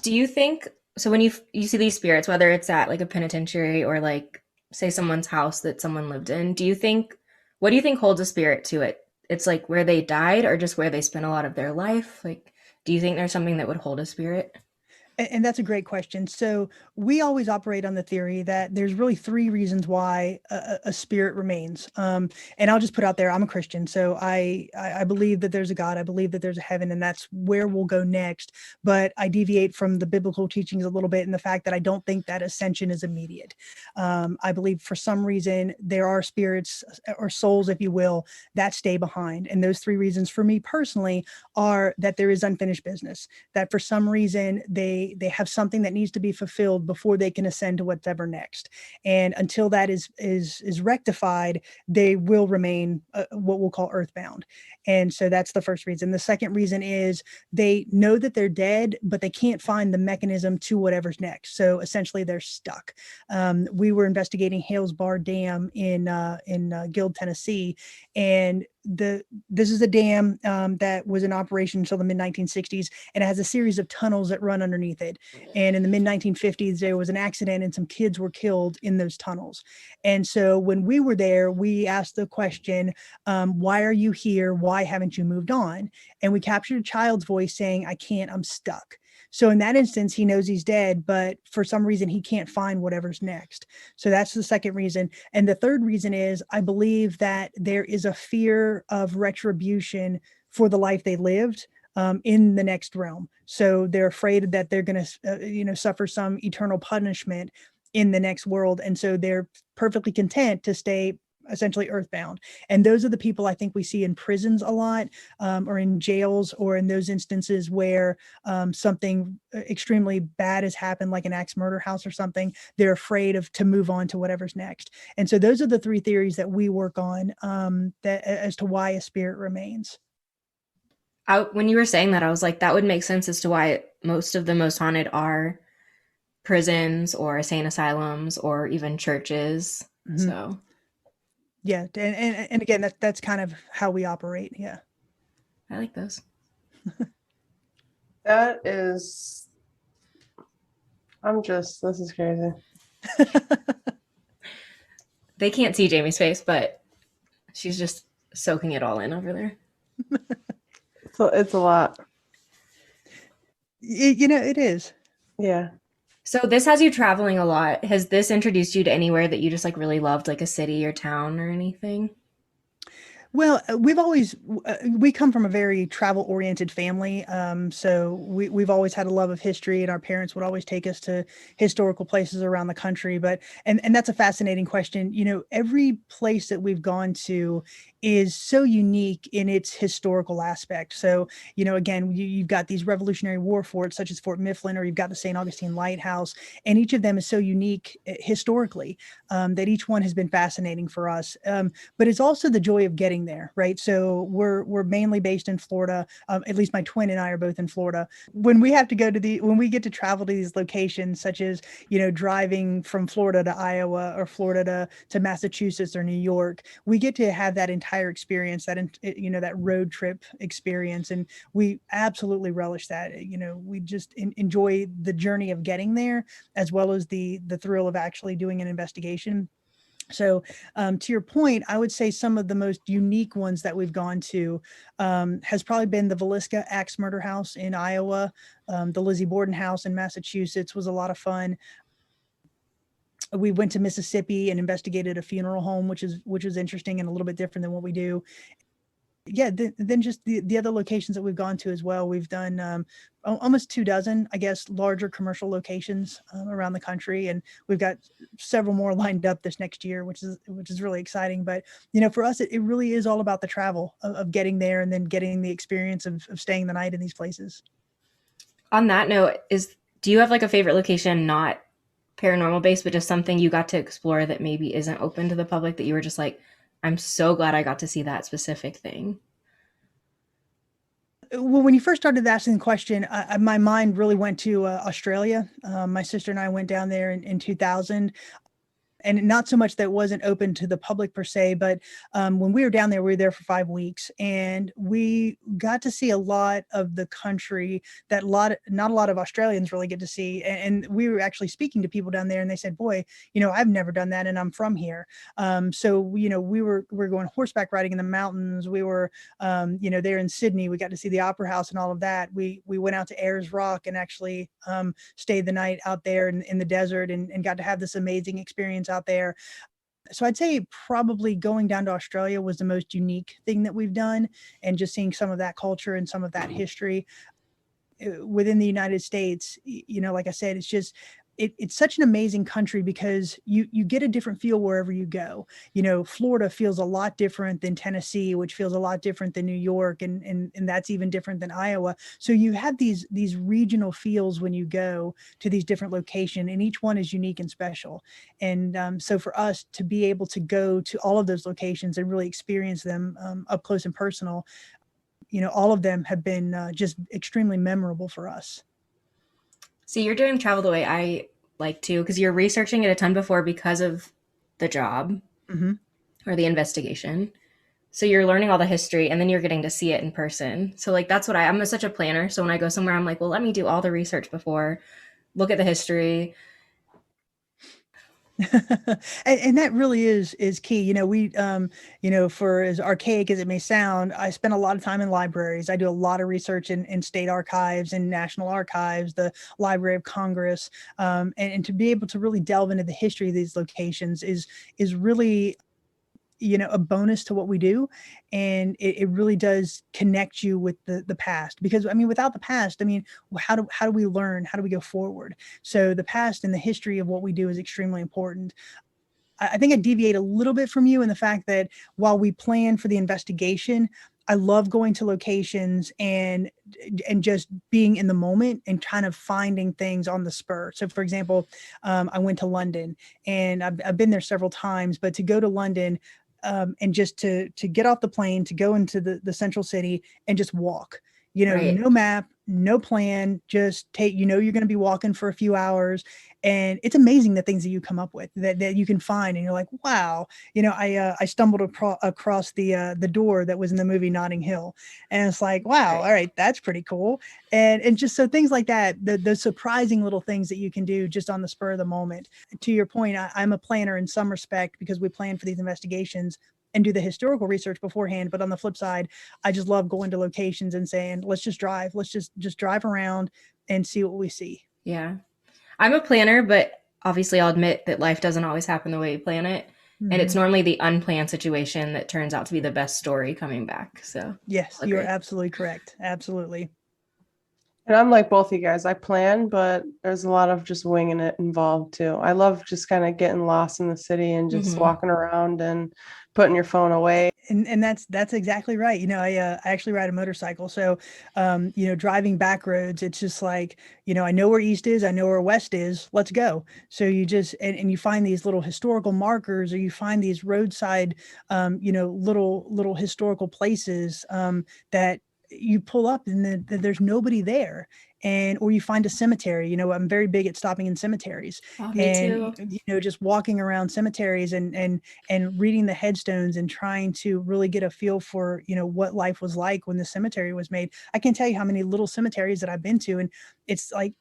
S1: Do you think, so when you see these spirits, whether it's at like a penitentiary or like say someone's house that someone lived in, what do you think holds a spirit to it? It's like where they died or just where they spent a lot of their life? Like, do you think there's something that would hold a spirit?
S3: And that's a great question. So we always operate on the theory that there's really three reasons why a spirit remains. And I'll just put out there, I'm a Christian. So I believe that there's a God. I believe that there's a heaven, and that's where we'll go next. But I deviate from the biblical teachings a little bit in the fact that I don't think that ascension is immediate. I believe for some reason there are spirits or souls, if you will, that stay behind. And those three reasons for me personally are that there is unfinished business, that for some reason they have something that needs to be fulfilled before they can ascend to whatever next. And until that is rectified, they will remain what we'll call earthbound. And so that's the first reason. The second reason is they know that they're dead, but they can't find the mechanism to whatever's next. So essentially they're stuck. We were investigating Hales Bar Dam in Guild, Tennessee, and this is a dam that was in operation until the mid-1960s, and it has a series of tunnels that run underneath it. And in the mid-1950s, there was an accident and some kids were killed in those tunnels. And so when we were there, we asked the question, why are you here? Why haven't you moved on? And we captured a child's voice saying, I can't, I'm stuck. So in that instance, he knows he's dead, but for some reason he can't find whatever's next. So that's the second reason. And the third reason is I believe that there is a fear of retribution for the life they lived in the next realm. So they're afraid that they're going to, suffer some eternal punishment in the next world. And so they're perfectly content to stay essentially earthbound. And those are the people I think we see in prisons a lot, or in jails, or in those instances where something extremely bad has happened, like an axe murder house or something. They're afraid to move on to whatever's next. And so those are the three theories that we work on that as to why a spirit remains.
S1: When you were saying that, I was like, that would make sense as to why most of the most haunted are prisons or insane asylums or even churches. Mm-hmm. So
S3: yeah, and again, that's kind of how we operate. Yeah,
S1: I like those.
S2: This is crazy.
S1: They can't see Jamie's face, but she's just soaking it all in over there.
S2: So it's a lot.
S3: It is.
S2: Yeah.
S1: So this has you traveling a lot. Has this introduced you to anywhere that you just like really loved, like a city or town or anything?
S3: Well, we come from a very travel oriented family. So we've always had a love of history, and our parents would always take us to historical places around the country. And that's a fascinating question. Every place that we've gone to is so unique in its historical aspect. So, again, you've got these Revolutionary War forts, such as Fort Mifflin, or you've got the St. Augustine Lighthouse, and each of them is so unique historically, that each one has been fascinating for us. But it's also the joy of getting there, right? So we're mainly based in Florida. At least my twin and I are both in Florida. When we get to travel to these locations, such as driving from Florida to Iowa, or Florida to Massachusetts or New York, we get to have that entire experience, that road trip experience, and we absolutely relish that. We just enjoy the journey of getting there, as well as the thrill of actually doing an investigation. So, to your point, I would say some of the most unique ones that we've gone to has probably been the Villisca Axe Murder House in Iowa. The Lizzie Borden House in Massachusetts was a lot of fun. We went to Mississippi and investigated a funeral home, which was interesting and a little bit different than what we do. Yeah, then just the other locations that we've gone to as well. We've done almost 2 dozen, I guess, larger commercial locations around the country, and we've got several more lined up this next year, which is really exciting. But for us, it really is all about the travel of getting there, and then getting the experience of staying the night in these places.
S1: On that note, do you have like a favorite location, not paranormal based, but just something you got to explore that maybe isn't open to the public that you were just like, I'm so glad I got to see that specific thing?
S3: Well, when you first started asking the question, my mind really went to Australia. My sister and I went down there in 2000, and not so much that it wasn't open to the public per se, but when we were down there, we were there for 5 weeks, and we got to see a lot of the country that not a lot of Australians really get to see. And we were actually speaking to people down there, and they said, "Boy, I've never done that, and I'm from here." So we were going horseback riding in the mountains. We were there in Sydney. We got to see the Opera House and all of that. We went out to Ayers Rock and actually stayed the night out there in the desert, and got to have this amazing experience out there. So I'd say probably going down to Australia was the most unique thing that we've done, and just seeing some of that culture and some of that history within the United States. Like I said, it's such an amazing country, because you get a different feel wherever you go. Florida feels a lot different than Tennessee, which feels a lot different than New York, and that's even different than Iowa. So you have these regional feels when you go to these different locations, and each one is unique and special. And so for us to be able to go to all of those locations and really experience them up close and personal, all of them have been just extremely memorable for us.
S1: So you're doing travel the way I like to, because you're researching it a ton before because of the job
S3: Hmm.
S1: or the investigation. So you're learning all the history, and then you're getting to see it in person. So like that's what I'm such a planner. So when I go somewhere, I'm like, well, let me do all the research before, look at the history.
S3: And that really is key. For as archaic as it may sound, I spend a lot of time in libraries. I do a lot of research in state archives and national archives, the Library of Congress, and to be able to really delve into the history of these locations is really a bonus to what we do. And it really does connect you with the past, because I mean, without the past, I mean, how do we learn, how do we go forward? So the past and the history of what we do is extremely important. I think I deviate a little bit from you in the fact that while we plan for the investigation, I love going to locations and just being in the moment and kind of finding things on the spur. So, for example, I went to London, and I've been there several times, but to go to London, and just to get off the plane, to go into the central city and just walk,
S1: Right.
S3: no map, no plan, just take, you're going to be walking for a few hours. And it's amazing the things that you come up with, that you can find. And you're like, wow, I stumbled across the door that was in the movie Notting Hill. And it's like, wow,
S1: Right.
S3: all right, that's pretty cool. And just so things like that, the surprising little things that you can do just on the spur of the moment. To your point, I'm a planner in some respect, because we plan for these investigations and do the historical research beforehand. But on the flip side, I just love going to locations and saying, let's just drive. Let's just drive around and see what we see.
S1: Yeah. I'm a planner, but obviously I'll admit that life doesn't always happen the way you plan it. And it's normally the unplanned situation that turns out to be the best story coming back. So
S3: Yes,
S1: I'll
S3: you are
S1: agree.
S3: absolutely correct. Absolutely.
S2: And I'm like both you guys. I plan, but there's a lot of just winging it involved too. I love just kind of getting lost in the city and just walking around and putting your phone away.
S3: And that's exactly right. I actually ride a motorcycle. So, driving back roads, it's just like, I know where east is, I know where west is, let's go. So you just, and you find these little historical markers, or you find these roadside, little historical places, that you pull up and then there's nobody there. Or you find a cemetery. I'm very big at stopping in cemeteries,
S1: Oh, me
S3: and,
S1: too.
S3: just walking around cemeteries and reading the headstones and trying to really get a feel for, what life was like when the cemetery was made. I can tell you how many little cemeteries that I've been to, and it's like,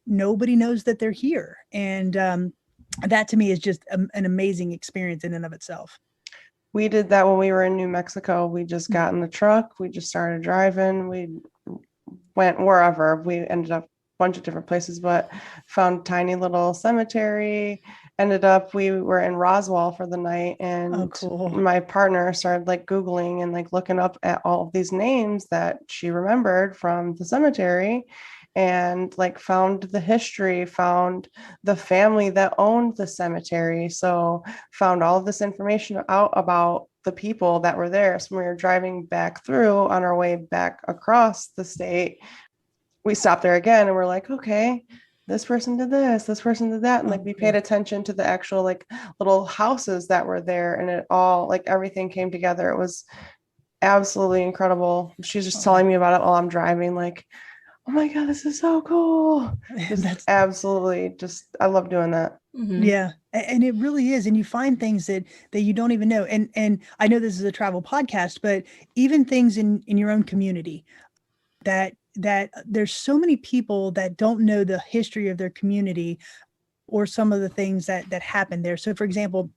S3: nobody knows that they're here. And that to me is just an amazing experience in and of itself.
S2: We did that when we were in New Mexico. We just got in the truck, we just started driving, we went wherever. We ended up a bunch of different places, but found tiny little cemetery. Ended up, we were in Roswell for the night, and
S3: cool.
S2: my partner started like Googling and like looking up at all of these names that she remembered from the cemetery, and like found the history, found the family that owned the cemetery. So found all of this information out about the people that were there. So when we were driving back through on our way back across the state, we stopped there again and we're like, okay, this person did this person did that. And like we paid attention to the actual like little houses that were there, and it all like everything came together. It was absolutely incredible. She's just telling me about it while I'm driving, like, oh my God, this is so cool. That's absolutely just, I love doing that.
S3: Yeah. And it really is. And you find things that you don't even know. And I know this is a travel podcast, but even things in your own community that there's so many people that don't know the history of their community or some of the things that happened there. So for example,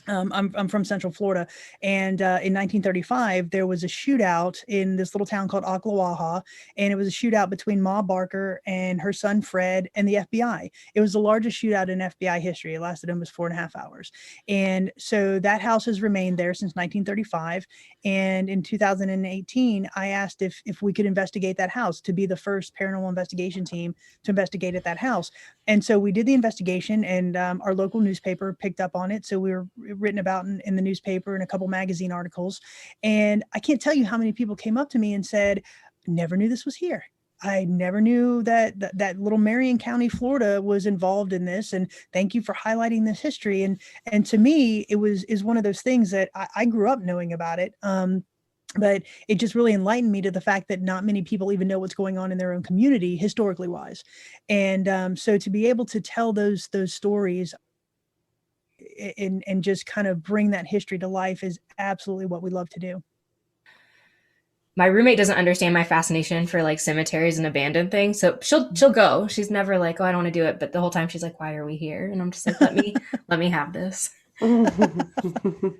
S3: I'm from Central Florida, and in 1935 there was a shootout in this little town called Ocklawaha, and it was a shootout between Ma Barker and her son Fred and the FBI. It was the largest shootout in FBI history. It lasted almost 4.5 hours, and so that house has remained there since 1935. And in 2018, I asked if we could investigate that house, to be the first paranormal investigation team to investigate at that house. And so we did the investigation, and our local newspaper picked up on it. So we were written about in the newspaper and a couple magazine articles. And I can't tell you how many people came up to me and said, never knew this was here. I never knew that little Marion County, Florida was involved in this. And thank you for highlighting this history. And to me, is one of those things that I grew up knowing about it. But it just really enlightened me to the fact that not many people even know what's going on in their own community, historically wise. And so to be able to tell those stories and just kind of bring that history to life is absolutely what we love to do.
S1: My roommate doesn't understand my fascination for like cemeteries and abandoned things. So she'll go. She's never like, oh, I don't want to do it. But the whole time she's like, why are we here? And I'm just like, let me have this.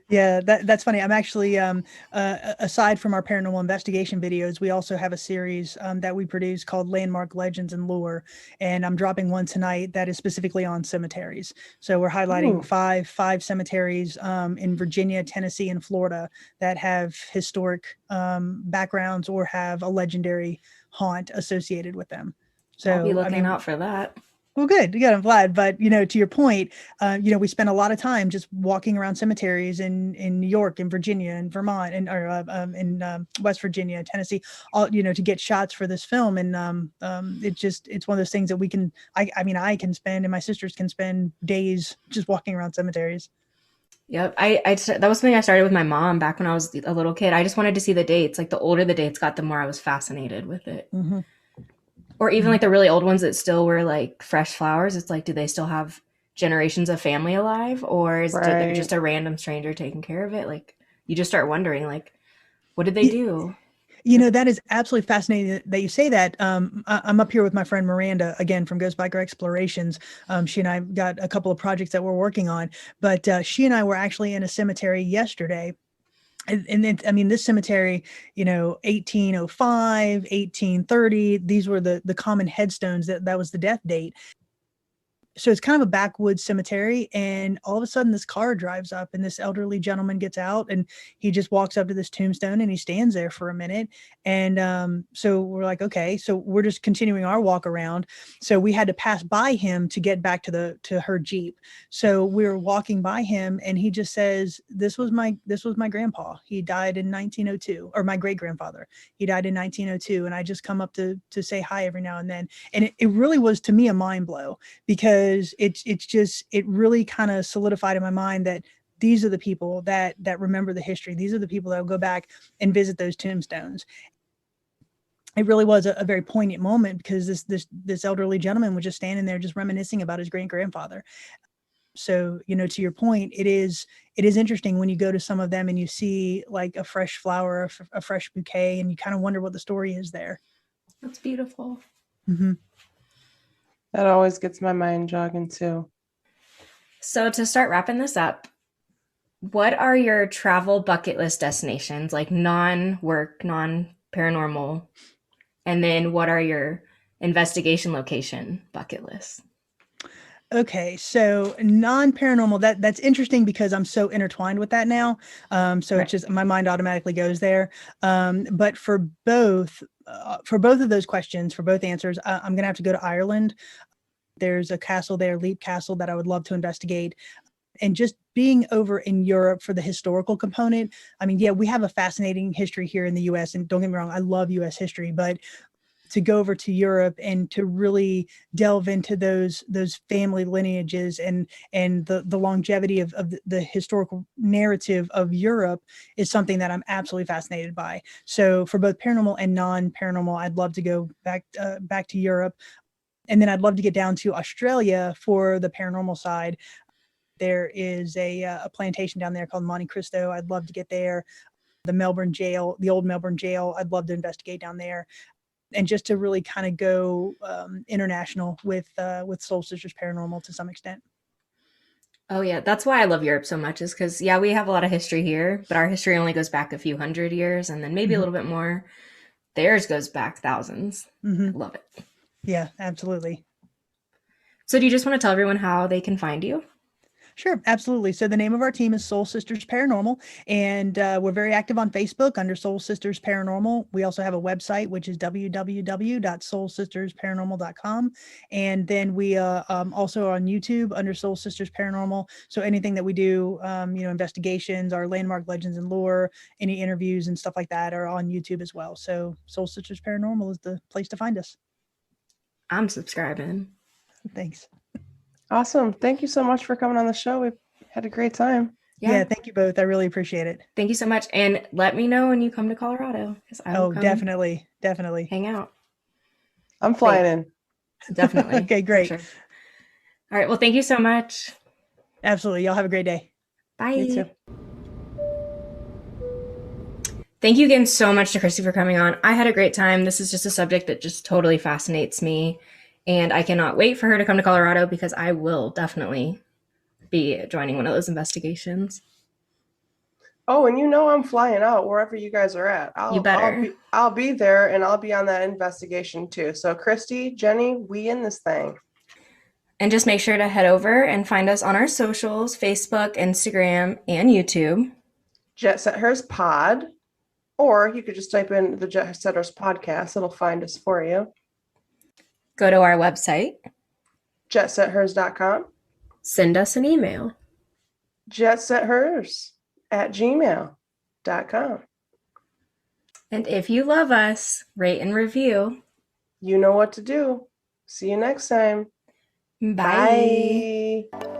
S3: Yeah, that's funny. I'm actually, aside from our paranormal investigation videos, we also have a series that we produce called Landmark Legends and Lore. And I'm dropping one tonight that is specifically on cemeteries. So we're highlighting five cemeteries in Virginia, Tennessee, and Florida that have historic backgrounds or have a legendary haunt associated with them. So
S1: I'll be looking out for that.
S3: Well, good. I'm glad. But, to your point, we spend a lot of time just walking around cemeteries in New York and Virginia and Vermont and in West Virginia, Tennessee, all, to get shots for this film. And it's one of those things that I can spend, and my sisters can spend days just walking around cemeteries.
S1: Yep. That was something I started with my mom back when I was a little kid. I just wanted to see the dates. Like the older the dates got, the more I was fascinated with it.
S3: Mm-hmm.
S1: Or even like the really old ones that still were like fresh flowers. It's like, do they still have generations of family alive, or is there just a random stranger taking care of it? Like you just start wondering, like, what did they do?
S3: That is absolutely fascinating that you say that. I'm up here with my friend Miranda, again, from Ghost Biker Explorations. She and I got a couple of projects that we're working on, but she and I were actually in a cemetery yesterday. And this cemetery, 1805, 1830, these were the common headstones that was the death date. so it's kind of a backwoods cemetery, and all of a sudden this car drives up and this elderly gentleman gets out and he just walks up to this tombstone and he stands there for a minute. And so we're like, okay, so we're just continuing our walk around. So we had to pass by him to get back to her Jeep. So we were walking by him and he just says, this was my grandpa. He died in 1902, or my great grandfather. He died in 1902. And I just come up to say hi every now and then. And it really was, to me, a mind blow, because it really kind of solidified in my mind that these are the people that remember the history. These are the people that will go back and visit those tombstones. It really was a very poignant moment, because this elderly gentleman was just standing there just reminiscing about his great grandfather. So, to your point, it is interesting when you go to some of them and you see like a fresh flower, a fresh bouquet, and you kind of wonder what the story is there.
S1: That's beautiful.
S3: Mm-hmm.
S2: That always gets my mind jogging too.
S1: So to start wrapping this up, what are your travel bucket list destinations, like non-work, non-paranormal? And then what are your investigation location bucket lists?
S3: Okay, so non-paranormal, that's interesting because I'm so intertwined with that now. So It's just, my mind automatically goes there. But for both of those questions, for both answers, I'm gonna have to go to Ireland. There's a castle there, Leap Castle, that I would love to investigate. And just being over in Europe for the historical component. I mean, yeah, we have a fascinating history here in the US, and don't get me wrong, I love US history, but to go over to Europe and to really delve into those family lineages and the longevity of the historical narrative of Europe is something that I'm absolutely fascinated by. So for both paranormal and non-paranormal, I'd love to go back to Europe. And then I'd love to get down to Australia for the paranormal side. There is a plantation down there called Monte Cristo. I'd love to get there. The Melbourne jail, the old Melbourne jail, I'd love to investigate down there. And just to really kind of go international with Soul Sisters Paranormal to some extent.
S1: Oh yeah, that's why I love Europe so much, is because we have a lot of history here, but our history only goes back a few hundred years, and then maybe a little bit more. Theirs goes back thousands.
S3: Mm-hmm.
S1: Love it.
S3: Yeah, absolutely.
S1: So do you just want to tell everyone how they can find you?
S3: Sure, absolutely. So the name of our team is Soul Sisters Paranormal, and we're very active on Facebook under Soul Sisters Paranormal. We also have a website, which is www.soulsistersparanormal.com. And then we also are on YouTube under Soul Sisters Paranormal. So anything that we do, investigations, our landmark legends and lore, any interviews and stuff like that are on YouTube as well. So Soul Sisters Paranormal is the place to find us.
S1: I'm subscribing.
S3: Thanks.
S2: Awesome. Thank you so much for coming on the show. We had a great time.
S3: Yeah, thank you both. I really appreciate it.
S1: Thank you so much. And let me know when you come to Colorado, because I will come
S3: definitely
S1: hang out.
S2: I'm flying in.
S1: Definitely.
S3: Okay, great.
S1: Sure. All right. Well, thank you so much.
S3: Absolutely. Y'all have a great day.
S1: Bye.
S2: You too.
S1: Thank you again so much to Kristy for coming on. I had a great time. This is just a subject that just totally fascinates me. And I cannot wait for her to come to Colorado, because I will definitely be joining one of those investigations.
S2: Oh, and I'm flying out wherever you guys are at.
S1: You better.
S2: I'll be there, and I'll be on that investigation too. So Kristy, Jenny, we in this thing.
S1: And just make sure to head over and find us on our socials, Facebook, Instagram, and YouTube.
S2: Jet Set Hers Pod. Or you could just type in the Jet Setters Podcast. It'll find us for you.
S1: Go to our website.
S2: jetsethers.com.
S1: Send us an email.
S2: jetsethers@gmail.com.
S1: And if you love us, rate and review.
S2: You know what to do. See you next time.
S1: Bye.
S2: Bye.